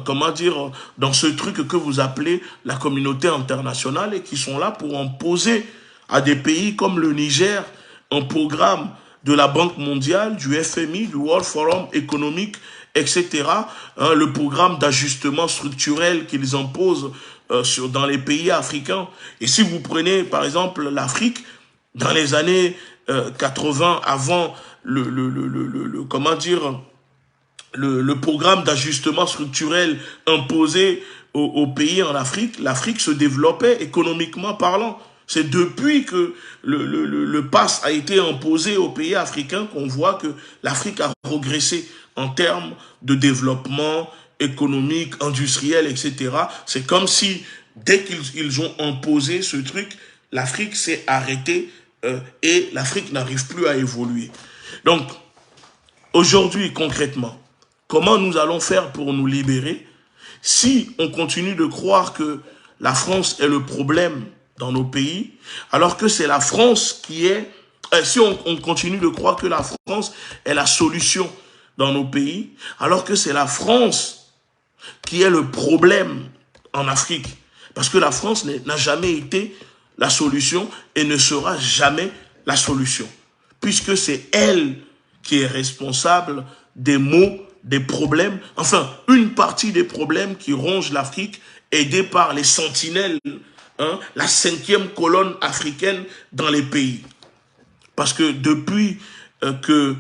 comment dire, dans ce truc que vous appelez la communauté internationale et qui sont là pour imposer à des pays comme le Niger un programme de la Banque mondiale, du FMI, du World Forum économique, etc. Le programme d'ajustement structurel qu'ils imposent dans les pays africains. Et si vous prenez, par exemple, l'Afrique, dans les années 80, avant comment dire, le programme d'ajustement structurel imposé aux pays en Afrique, l'Afrique se développait économiquement parlant. C'est depuis que le pass a été imposé aux pays africains qu'on voit que l'Afrique a progressé en termes de développement économique, industriel, etc. C'est comme si, dès qu'ils ont imposé ce truc, l'Afrique s'est arrêtée et l'Afrique n'arrive plus à évoluer. Donc, aujourd'hui, concrètement, comment nous allons faire pour nous libérer si on continue de croire que la France est le problème dans nos pays, alors que c'est la France qui est... si on continue de croire que la France est la solution dans nos pays, alors que c'est la France qui est le problème en Afrique. Parce que la France n'a jamais été la solution et ne sera jamais la solution. Puisque c'est elle qui est responsable des maux, des problèmes, enfin, une partie des problèmes qui rongent l'Afrique, aidée par les sentinelles, la 5e colonne africaine dans les pays. Parce que depuis que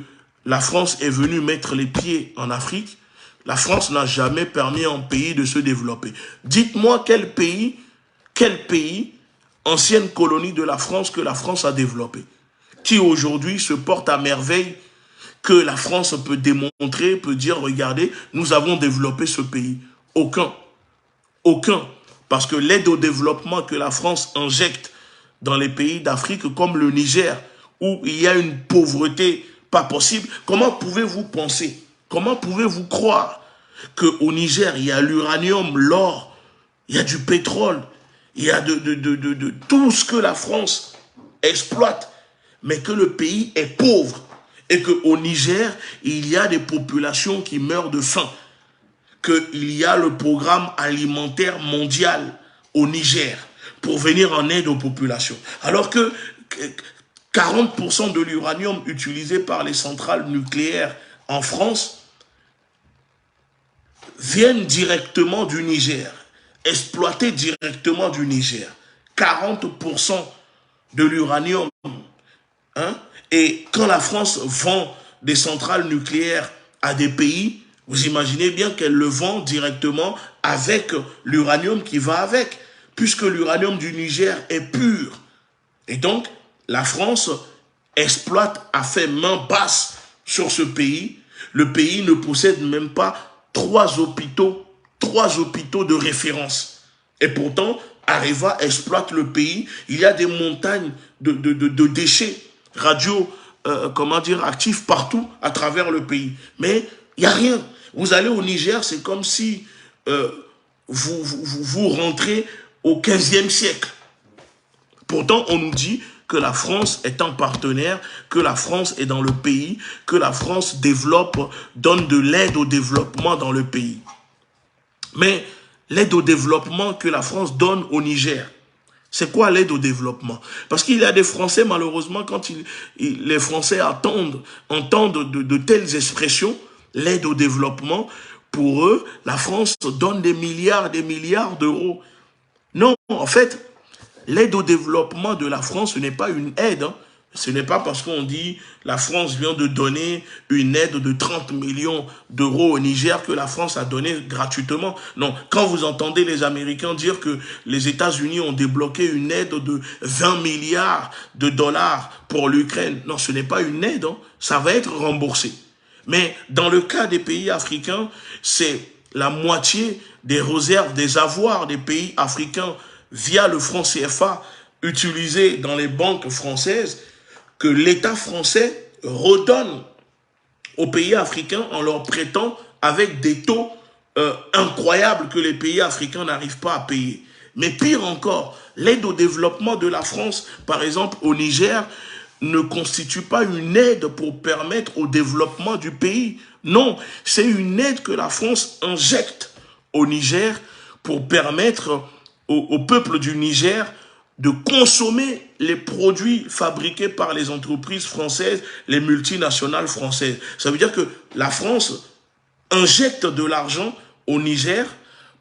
la France est venue mettre les pieds en Afrique, la France n'a jamais permis à un pays de se développer. Dites-moi quel pays, ancienne colonie de la France, que la France a développé, qui aujourd'hui se porte à merveille, que la France peut démontrer, peut dire, regardez, nous avons développé ce pays. Aucun. Aucun. Parce que l'aide au développement que la France injecte dans les pays d'Afrique, comme le Niger, où il y a une pauvreté pas possible, comment pouvez-vous penser, comment pouvez-vous croire qu'au Niger, il y a l'uranium, l'or, il y a du pétrole, il y a de tout ce que la France exploite, mais que le pays est pauvre et qu'au Niger, il y a des populations qui meurent de faim, qu'il y a le programme alimentaire mondial au Niger pour venir en aide aux populations. Alors que 40% de l'uranium utilisé par les centrales nucléaires en France viennent directement du Niger, exploités directement du Niger. 40% de l'uranium. Et quand la France vend des centrales nucléaires à des pays, vous imaginez bien qu'elle le vend directement avec l'uranium qui va avec, puisque l'uranium du Niger est pur. Et donc, la France exploite à fait main basse sur ce pays. Le pays ne possède même pas trois hôpitaux de référence. Et pourtant, Areva exploite le pays. Il y a des montagnes de déchets actifs partout à travers le pays. Mais il n'y a rien. Vous allez au Niger, c'est comme si vous rentrez au 15e siècle. Pourtant, on nous dit que la France est un partenaire, que la France est dans le pays, que la France développe, donne de l'aide au développement dans le pays. Mais l'aide au développement que la France donne au Niger, c'est quoi l'aide au développement? Parce qu'il y a des Français, malheureusement, quand les Français entendent de telles expressions, l'aide au développement, pour eux, la France donne des milliards d'euros. Non, en fait, l'aide au développement de la France, ce n'est pas une aide. Hein. Ce n'est pas parce qu'on dit la France vient de donner une aide de 30 millions d'euros au Niger que la France a donné gratuitement. Non, quand vous entendez les Américains dire que les États-Unis ont débloqué une aide de 20 milliards de dollars pour l'Ukraine, non, ce n'est pas une aide, hein. Ça va être remboursé. Mais dans le cas des pays africains, c'est la moitié des réserves, des avoirs des pays africains via le franc CFA utilisé dans les banques françaises que l'État français redonne aux pays africains en leur prêtant avec des taux incroyables que les pays africains n'arrivent pas à payer. Mais pire encore, l'aide au développement de la France, par exemple au Niger, ne constitue pas une aide pour permettre au développement du pays. Non, c'est une aide que la France injecte au Niger pour permettre au peuple du Niger de consommer les produits fabriqués par les entreprises françaises, les multinationales françaises. Ça veut dire que la France injecte de l'argent au Niger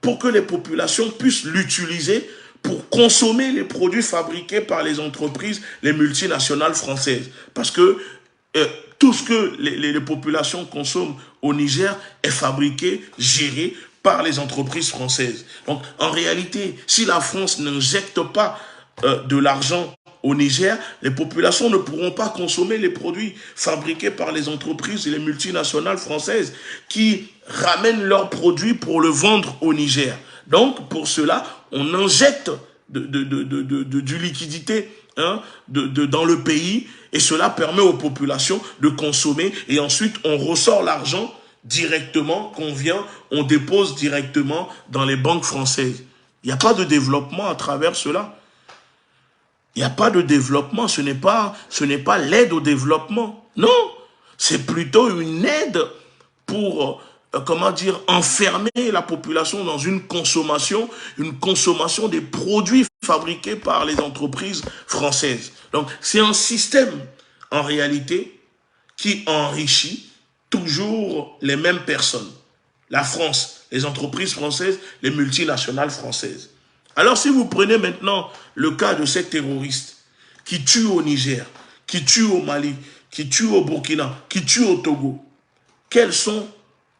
pour que les populations puissent l'utiliser pour consommer les produits fabriqués par les entreprises, les multinationales françaises. Parce que tout ce que les populations consomment au Niger est fabriqué, géré par les entreprises françaises. Donc, en réalité, si la France n'injecte pas de l'argent au Niger, les populations ne pourront pas consommer les produits fabriqués par les entreprises et les multinationales françaises qui ramènent leurs produits pour le vendre au Niger. Donc, pour cela, on injecte du liquidité dans le pays et cela permet aux populations de consommer et ensuite on ressort l'argent directement qu'on vient, on dépose directement dans les banques françaises. Il n'y a pas de développement à travers cela. Il n'y a pas de développement, ce n'est pas l'aide au développement. Non, c'est plutôt une aide pour, enfermer la population dans une consommation des produits fabriqués par les entreprises françaises. Donc, c'est un système, en réalité, qui enrichit toujours les mêmes personnes. La France, les entreprises françaises, les multinationales françaises. Alors, si vous prenez maintenant le cas de ces terroristes qui tuent au Niger, qui tuent au Mali, qui tuent au Burkina, qui tuent au Togo, quelles sont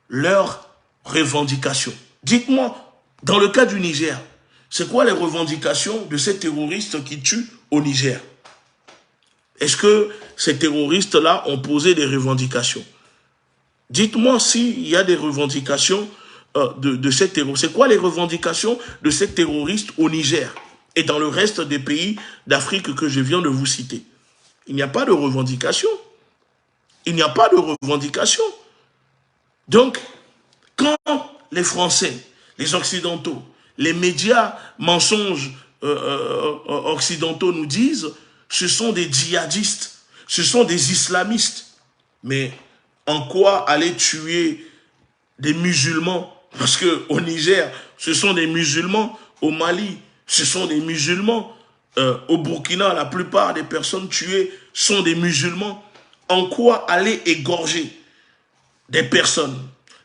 leurs revendications? Dites-moi, dans le cas du Niger, c'est quoi les revendications de ces terroristes qui tuent au Niger? Est-ce que ces terroristes-là ont posé des revendications? Dites-moi s'il y a des revendications de ces terroristes. C'est quoi les revendications de ces terroristes au Niger et dans le reste des pays d'Afrique que je viens de vous citer? Il n'y a pas de revendication. Il n'y a pas de revendication. Donc, quand les Français, les Occidentaux, les médias mensonges occidentaux nous disent ce sont des djihadistes, ce sont des islamistes, mais en quoi aller tuer des musulmans? Parce qu'au Niger, ce sont des musulmans. Au Mali, ce sont des musulmans. Au Burkina, la plupart des personnes tuées sont des musulmans. En quoi aller égorger des personnes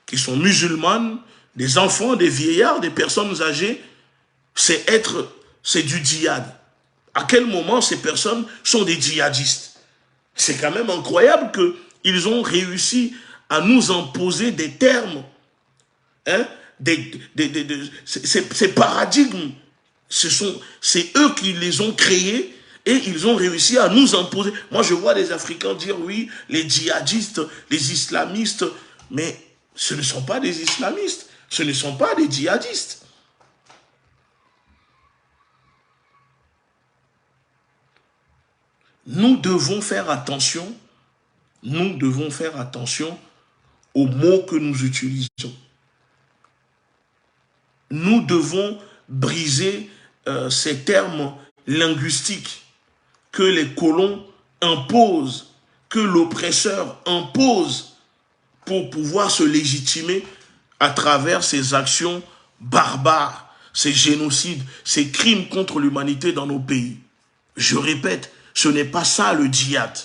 qui sont musulmanes, des enfants, des vieillards, des personnes âgées? C'est du djihad. À quel moment ces personnes sont des djihadistes? C'est quand même incroyable qu'ils ont réussi à nous imposer des termes, ces paradigmes. C'est eux qui les ont créés Et ils ont réussi à nous imposer. Moi, je vois des Africains dire, oui, les djihadistes, les islamistes, mais ce ne sont pas des islamistes, ce ne sont pas des djihadistes. Nous devons faire attention, aux mots que nous utilisons. Nous devons briser ces termes linguistiques que les colons imposent, que l'oppresseur impose pour pouvoir se légitimer à travers ces actions barbares, ces génocides, ces crimes contre l'humanité dans nos pays. Je répète, ce n'est pas ça le djihad.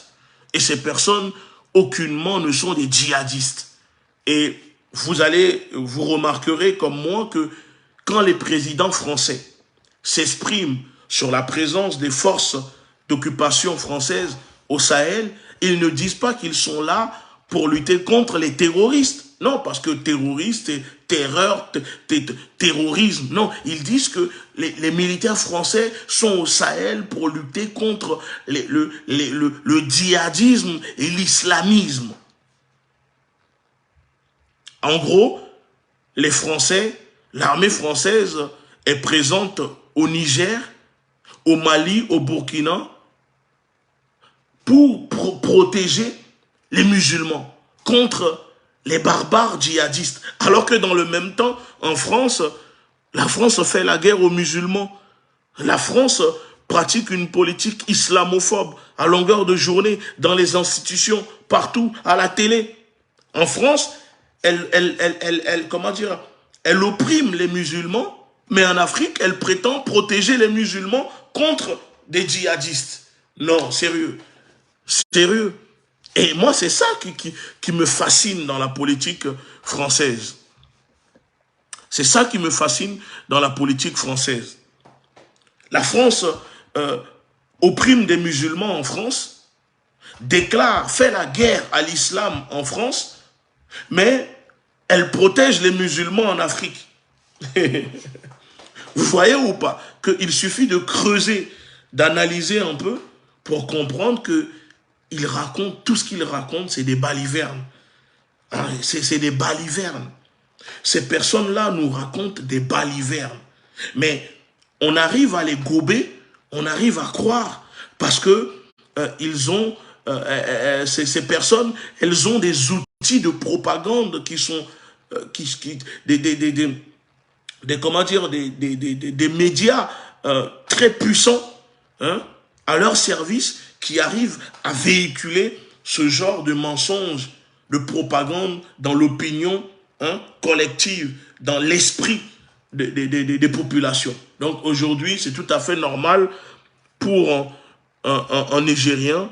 Et ces personnes, aucunement, ne sont des djihadistes. Et vous remarquerez comme moi que quand les présidents français s'expriment sur la présence des forces d'occupation françaises au Sahel, ils ne disent pas qu'ils sont là pour lutter contre les terroristes. Non, parce que terroriste, terreur, terrorisme. Non, ils disent que les militaires français sont au Sahel pour lutter contre le djihadisme et l'islamisme. En gros, les Français, l'armée française est présente au Niger, au Mali, au Burkina, pour protéger les musulmans contre les barbares djihadistes. Alors que dans le même temps, en France, la France fait la guerre aux musulmans. La France pratique une politique islamophobe à longueur de journée, dans les institutions, partout, à la télé. En France, comment dire, elle opprime les musulmans, mais en Afrique, elle prétend protéger les musulmans contre des djihadistes. Non, sérieux. Sérieux. Et moi, c'est ça qui me fascine dans la politique française. C'est ça qui me fascine dans la politique française. La France opprime des musulmans en France, fait la guerre à l'islam en France, mais elle protège les musulmans en Afrique. Vous voyez ou pas qu'il suffit de creuser, d'analyser un peu pour comprendre que il raconte, tout ce qu'il raconte, c'est des balivernes. Hein, c'est des balivernes. Ces personnes-là nous racontent des balivernes. Mais on arrive à les gober, on arrive à croire, parce que ces personnes, elles ont des outils de propagande qui sont des médias très puissants, hein, à leur service, qui arrivent à véhiculer ce genre de mensonges, de propagande dans l'opinion collective, dans l'esprit des populations. Donc aujourd'hui, c'est tout à fait normal pour un Nigérien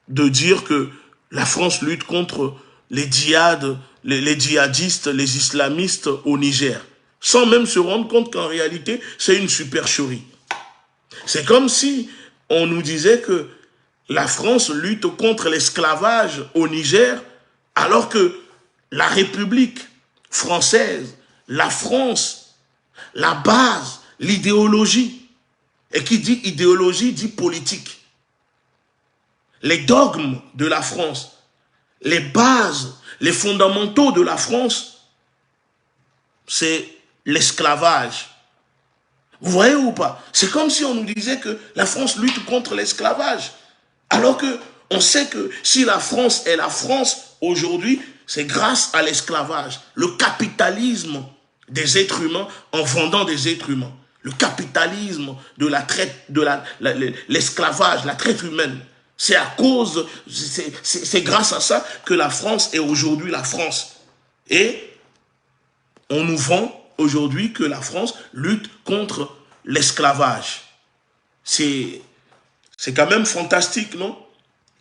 de dire que la France lutte contre les djihadistes, les islamistes au Niger, sans même se rendre compte qu'en réalité, c'est une supercherie. C'est comme si on nous disait que la France lutte contre l'esclavage au Niger, alors que la République française, la France, la base, l'idéologie, et qui dit idéologie dit politique. Les dogmes de la France, les bases, les fondamentaux de la France, c'est l'esclavage. Vous voyez ou pas? C'est comme si on nous disait que la France lutte contre l'esclavage. Alors que on sait que si la France est la France aujourd'hui, c'est grâce à l'esclavage, le capitalisme des êtres humains en vendant des êtres humains, le capitalisme de la traite, de l'esclavage, la traite humaine. C'est à cause, c'est grâce à ça que la France est aujourd'hui la France. Et on nous vend aujourd'hui que la France lutte contre l'esclavage. C'est quand même fantastique, non?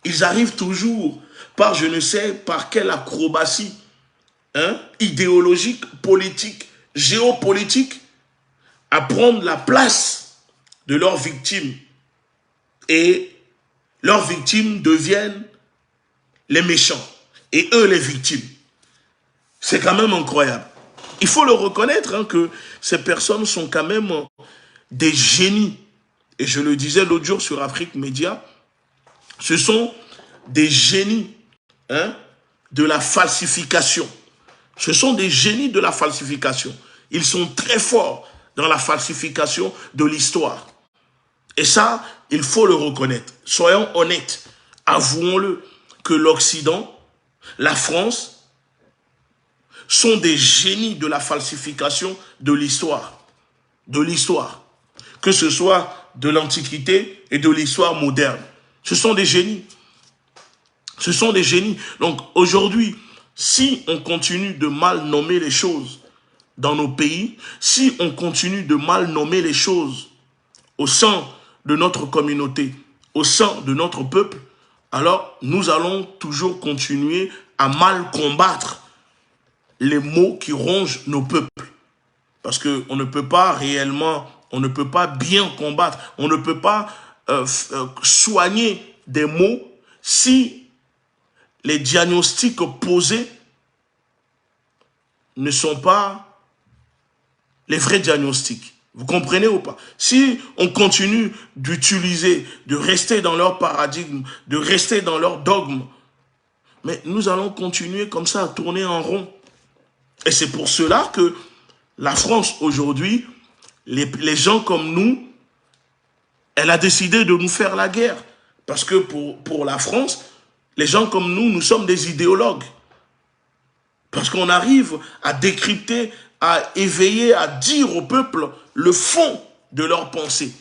Ils arrivent toujours par je ne sais par quelle acrobatie idéologique, politique, géopolitique, à prendre la place de leurs victimes. Et leurs victimes deviennent les méchants. Et eux les victimes. C'est quand même incroyable. Il faut le reconnaître que ces personnes sont quand même des génies. et je le disais l'autre jour sur Afrique Média, ce sont des génies hein, de la falsification. Ce sont des génies de la falsification. Ils sont très forts dans la falsification de l'histoire. Et ça, il faut le reconnaître. Soyons honnêtes, avouons-le, que l'Occident, la France, sont des génies de la falsification de l'histoire. De l'histoire. Que ce soit de l'Antiquité et de l'histoire moderne. Ce sont des génies. Ce sont des génies. Donc aujourd'hui, si on continue de mal nommer les choses dans nos pays, si on continue de mal nommer les choses au sein de notre communauté, au sein de notre peuple, alors nous allons toujours continuer à mal combattre les maux qui rongent nos peuples. Parce qu'on ne peut pas réellement, on ne peut pas bien combattre, on ne peut pas soigner des maux si les diagnostics posés ne sont pas les vrais diagnostics. Vous comprenez ou pas? Si on continue d'utiliser, de rester dans leur paradigme, de rester dans leur dogme, mais nous allons continuer comme ça à tourner en rond. Et c'est pour cela que la France aujourd'hui, les gens comme nous, elle a décidé de nous faire la guerre. Parce que pour la France, les gens comme nous sommes des idéologues. Parce qu'on arrive à décrypter, à éveiller, à dire au peuple le fond de leurs pensées.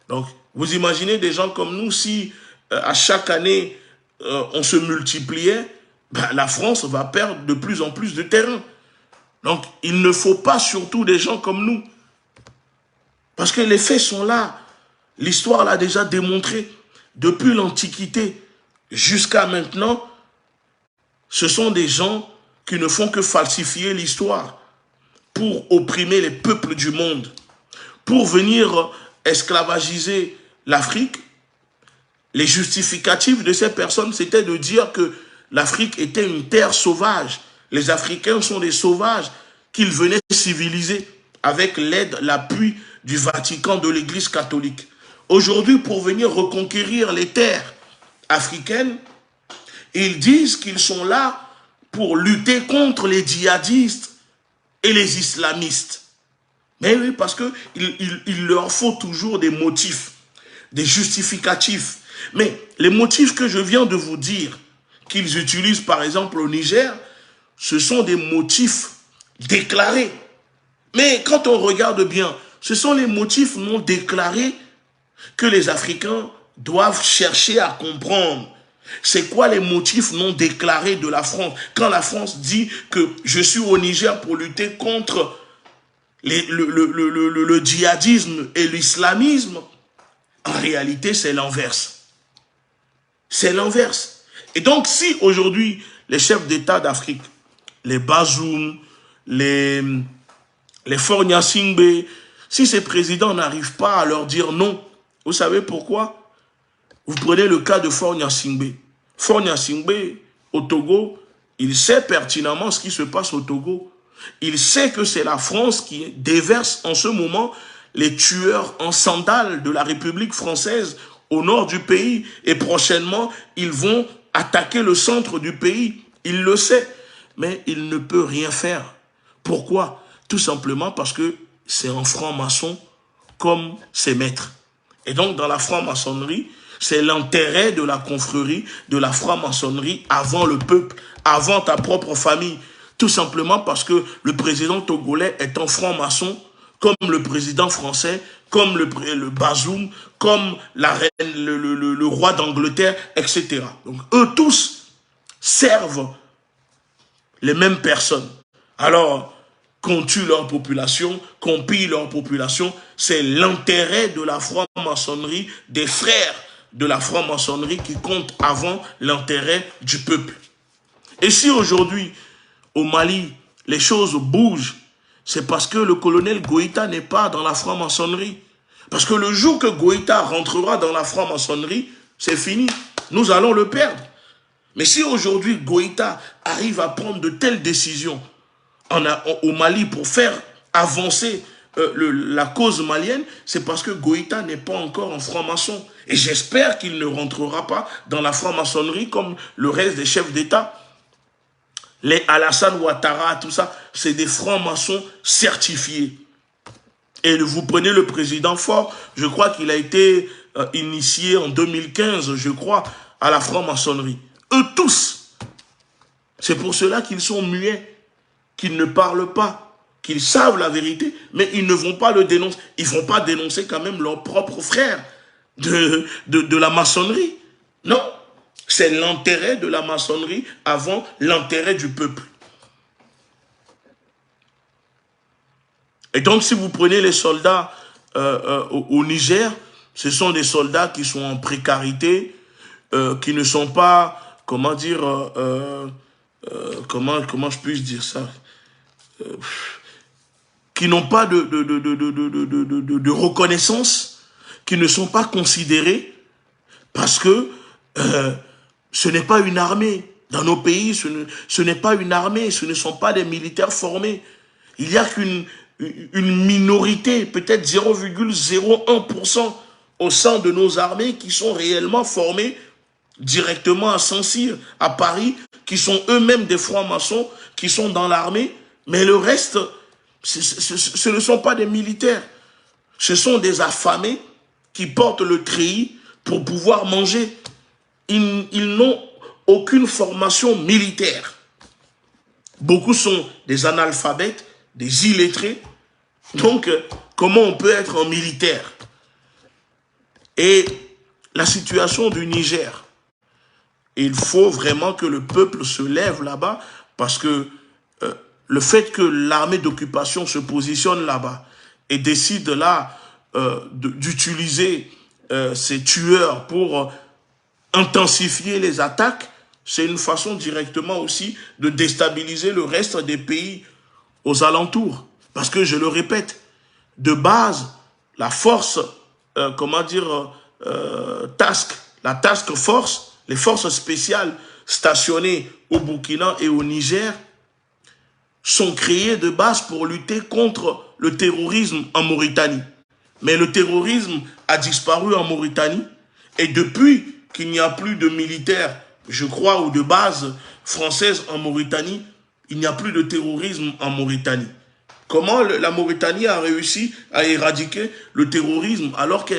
Donc, vous imaginez des gens comme nous, si à chaque année, on se multipliait, ben, la France va perdre de plus en plus de terrain. Donc, il ne faut pas surtout des gens comme nous. Parce que les faits sont là. L'histoire l'a déjà démontré. Depuis l'Antiquité jusqu'à maintenant, ce sont des gens qui ne font que falsifier l'histoire pour opprimer les peuples du monde, pour venir esclavagiser l'Afrique. Les justificatifs de ces personnes, c'était de dire que l'Afrique était une terre sauvage. Les Africains sont des sauvages qu'ils venaient civiliser avec l'aide, l'appui du Vatican, de l'Église catholique. Aujourd'hui, pour venir reconquérir les terres africaines, ils disent qu'ils sont là pour lutter contre les djihadistes et les islamistes. Mais oui, parce qu'il leur faut toujours des motifs, des justificatifs. Mais les motifs que je viens de vous dire, qu'ils utilisent par exemple au Niger, ce sont des motifs déclarés. Mais quand on regarde bien, ce sont les motifs non déclarés que les Africains doivent chercher à comprendre. C'est quoi les motifs non déclarés de la France? Quand la France dit que je suis au Niger pour lutter contre le djihadisme et l'islamisme, en réalité c'est l'inverse. C'est l'inverse. Et donc si aujourd'hui les chefs d'État d'Afrique, les Bazoum, les Faure Gnassingbé, si ces présidents n'arrivent pas à leur dire non, vous savez pourquoi? Vous prenez le cas de Faure Gnassingbé. Faure Gnassingbé, au Togo, il sait pertinemment ce qui se passe au Togo. Il sait que c'est la France qui déverse en ce moment les tueurs en sandales de la République française au nord du pays. Et prochainement, ils vont attaquer le centre du pays. Il le sait, mais il ne peut rien faire. Pourquoi? Tout simplement parce que c'est un franc-maçon comme ses maîtres. Et donc, dans la franc-maçonnerie, c'est l'intérêt de la confrérie, de la franc-maçonnerie avant le peuple, avant ta propre famille. Tout simplement parce que le président togolais est un franc-maçon, comme le président français, comme le Bazoum, comme la reine, le roi d'Angleterre, etc. Donc, eux tous servent les mêmes personnes. Alors, qu'on tue leur population, qu'on pille leur population, c'est l'intérêt de la franc-maçonnerie, des frères de la franc-maçonnerie qui compte avant l'intérêt du peuple. Et si aujourd'hui, au Mali, les choses bougent, c'est parce que le colonel Goïta n'est pas dans la franc-maçonnerie. Parce que le jour que Goïta rentrera dans la franc-maçonnerie, c'est fini. Nous allons le perdre. Mais si aujourd'hui Goïta arrive à prendre de telles décisions au Mali pour faire avancer la cause malienne, c'est parce que Goïta n'est pas encore un franc-maçon. Et j'espère qu'il ne rentrera pas dans la franc-maçonnerie comme le reste des chefs d'État. Les Alassane Ouattara, tout ça, c'est des francs-maçons certifiés. Et vous prenez le président Faure, je crois qu'il a été initié en 2015, je crois, à la franc-maçonnerie. Eux tous. C'est pour cela qu'ils sont muets, qu'ils ne parlent pas, qu'ils savent la vérité, mais ils ne vont pas le dénoncer. Ils ne vont pas dénoncer quand même leurs propres frères de la maçonnerie. Non, c'est l'intérêt de la maçonnerie avant l'intérêt du peuple. Et donc, si vous prenez les soldats au Niger, ce sont des soldats qui sont en précarité, qui ne sont pas, comment dire, comment je puis dire ça, qui n'ont pas de reconnaissance, qui ne sont pas considérés, parce que ce n'est pas une armée. Dans nos pays, ce n'est pas une armée, ce ne sont pas des militaires formés. Il n'y a qu'une minorité, peut-être 0,01% au sein de nos armées qui sont réellement formés directement à Saint-Cyr, à Paris, qui sont eux-mêmes des francs-maçons, qui sont dans l'armée, mais le reste, ce ne sont pas des militaires. Ce sont des affamés qui portent le treillis pour pouvoir manger. Ils n'ont aucune formation militaire. Beaucoup sont des analphabètes, des illettrés. Donc, comment on peut être un militaire? Et la situation du Niger, il faut vraiment que le peuple se lève là-bas, parce que le fait que l'armée d'occupation se positionne là-bas et décide là d'utiliser ces tueurs pour intensifier les attaques, c'est une façon directement aussi de déstabiliser le reste des pays aux alentours. Parce que, je le répète, de base, la force, la task force, les forces spéciales stationnées au Burkina et au Niger sont créées de base pour lutter contre le terrorisme en Mauritanie. Mais le terrorisme a disparu en Mauritanie, et depuis qu'il n'y a plus de militaires, je crois, ou de bases françaises en Mauritanie, il n'y a plus de terrorisme en Mauritanie. Comment la Mauritanie a réussi à éradiquer le terrorisme alors que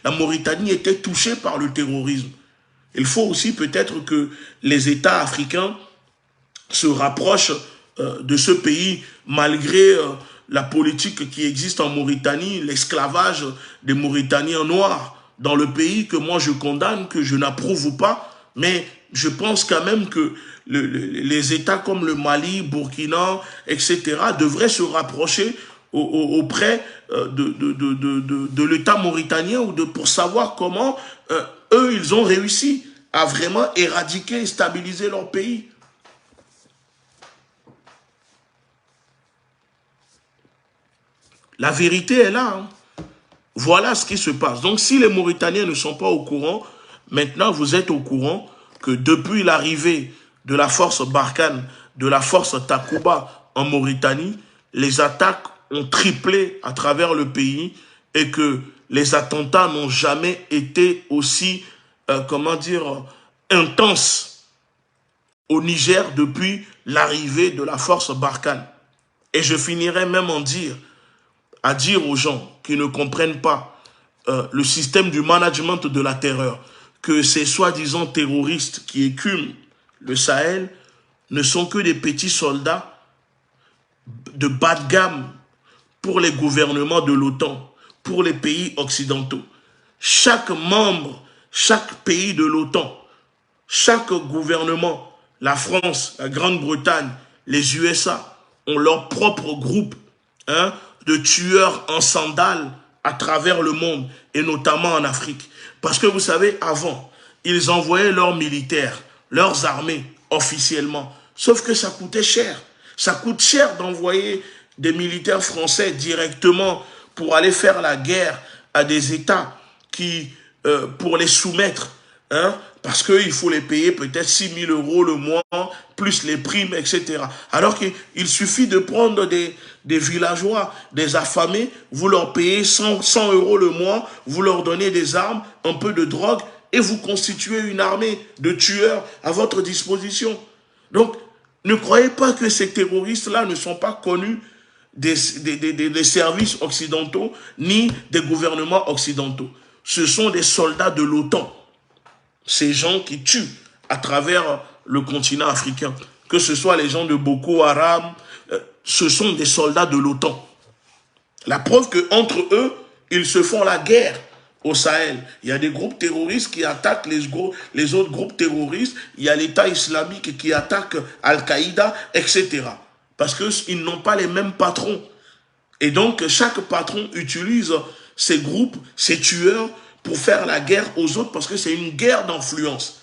la Mauritanie était touchée par le terrorisme? Il faut aussi peut-être que les États africains se rapprochent de ce pays, malgré la politique qui existe en Mauritanie, l'esclavage des Mauritaniens noirs dans le pays, que moi je condamne, que je n'approuve pas, mais je pense quand même que les États comme le Mali, Burkina, etc. devraient se rapprocher auprès de l'État mauritanien pour savoir comment eux, ils ont réussi à vraiment éradiquer et stabiliser leur pays. La vérité est là. Hein. Voilà ce qui se passe. Donc, si les Mauritaniens ne sont pas au courant, maintenant vous êtes au courant que depuis l'arrivée de la force Barkhane, de la force Takuba en Mauritanie, les attaques ont triplé à travers le pays et que les attentats n'ont jamais été aussi, intenses au Niger depuis l'arrivée de la force Barkhane. Et je finirai même à dire aux gens qui ne comprennent pas le système du management de la terreur, que ces soi-disant terroristes qui écument le Sahel ne sont que des petits soldats de bas de gamme pour les gouvernements de l'OTAN, pour les pays occidentaux. Chaque membre, chaque pays de l'OTAN, chaque gouvernement, la France, la Grande-Bretagne, les USA, ont leur propre groupe de tueurs en sandales à travers le monde, et notamment en Afrique. Parce que vous savez, avant, ils envoyaient leurs militaires, leurs armées, officiellement. Sauf que ça coûtait cher. Ça coûte cher d'envoyer des militaires français directement pour aller faire la guerre à des États qui, pour les soumettre, hein, parce qu'il faut les payer peut-être 6 000 € le mois, plus les primes, etc. Alors qu'il suffit de prendre des villageois, des affamés, vous leur payez 100 € le mois, vous leur donnez des armes, un peu de drogue, et vous constituez une armée de tueurs à votre disposition. Donc, ne croyez pas que ces terroristes-là ne sont pas connus des services occidentaux, ni des gouvernements occidentaux. Ce sont des soldats de l'OTAN. Ces gens qui tuent à travers le continent africain, que ce soit les gens de Boko Haram, ce sont des soldats de l'OTAN. La preuve qu'entre eux, ils se font la guerre au Sahel. Il y a des groupes terroristes qui attaquent les autres groupes terroristes. Il y a l'État islamique qui attaque Al-Qaïda, etc. Parce qu'ils n'ont pas les mêmes patrons. Et donc, chaque patron utilise ces groupes, ces tueurs, pour faire la guerre aux autres, parce que c'est une guerre d'influence.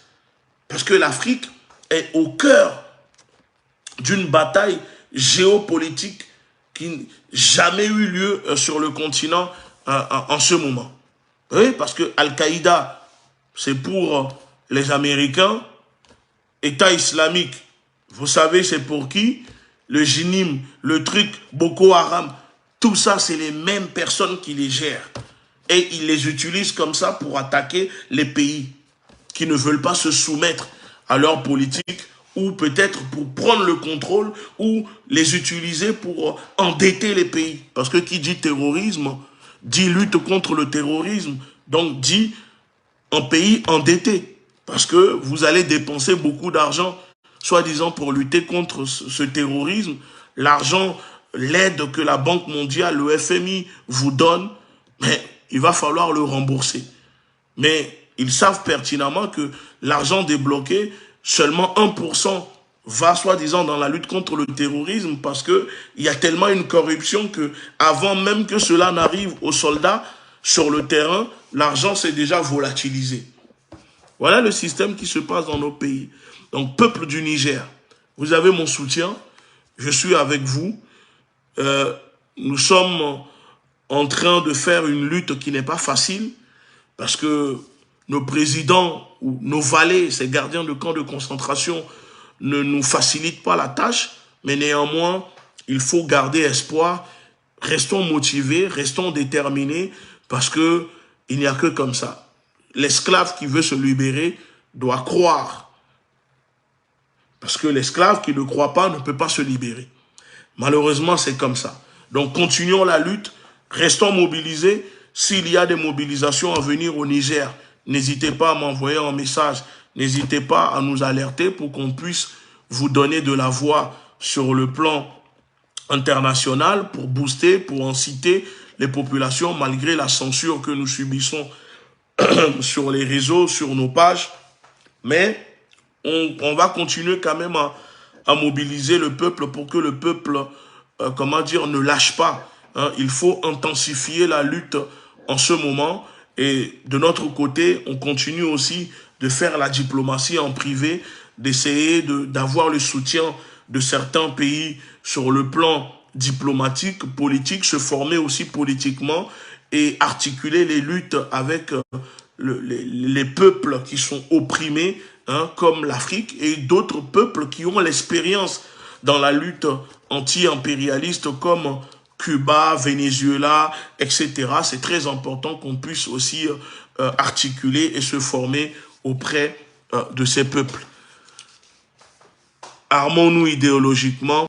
Parce que l'Afrique est au cœur d'une bataille géopolitique qui n'a jamais eu lieu sur le continent en ce moment. Oui, parce que Al-Qaïda, c'est pour les Américains. État islamique, vous savez c'est pour qui? Le Jinim, le truc, Boko Haram, tout ça c'est les mêmes personnes qui les gèrent. Et ils les utilisent comme ça pour attaquer les pays qui ne veulent pas se soumettre à leur politique, ou peut-être pour prendre le contrôle, ou les utiliser pour endetter les pays. Parce que qui dit terrorisme, dit lutte contre le terrorisme, donc dit un pays endetté. Parce que vous allez dépenser beaucoup d'argent, soi-disant pour lutter contre ce terrorisme. L'argent, l'aide que la Banque mondiale, le FMI vous donne, mais il va falloir le rembourser. Mais ils savent pertinemment que l'argent débloqué, seulement 1% va soi-disant dans la lutte contre le terrorisme, parce qu'il y a tellement une corruption que avant même que cela n'arrive aux soldats sur le terrain, l'argent s'est déjà volatilisé. Voilà le système qui se passe dans nos pays. Donc, peuple du Niger, vous avez mon soutien, je suis avec vous. Nous sommes en train de faire une lutte qui n'est pas facile, parce que nos présidents ou nos valets, ces gardiens de camps de concentration, ne nous facilitent pas la tâche, mais néanmoins, il faut garder espoir. Restons motivés, restons déterminés, parce que il n'y a que comme ça. L'esclave qui veut se libérer doit croire. Parce que l'esclave qui ne croit pas ne peut pas se libérer. Malheureusement, c'est comme ça. Donc, continuons la lutte, restons mobilisés. S'il y a des mobilisations à venir au Niger, n'hésitez pas à m'envoyer un message. N'hésitez pas à nous alerter pour qu'on puisse vous donner de la voix sur le plan international pour booster, pour inciter les populations malgré la censure que nous subissons sur les réseaux, sur nos pages. Mais on va continuer quand même à mobiliser le peuple pour que le peuple, comment dire, ne lâche pas. Hein. Il faut intensifier la lutte en ce moment. Et de notre côté, on continue aussi de faire la diplomatie en privé, d'essayer d'avoir le soutien de certains pays sur le plan diplomatique, politique, se former aussi politiquement et articuler les luttes avec les peuples qui sont opprimés, hein, comme l'Afrique, et d'autres peuples qui ont l'expérience dans la lutte anti-impérialiste comme Cuba, Venezuela, etc. C'est très important qu'on puisse aussi articuler et se former auprès de ces peuples. Armons-nous idéologiquement.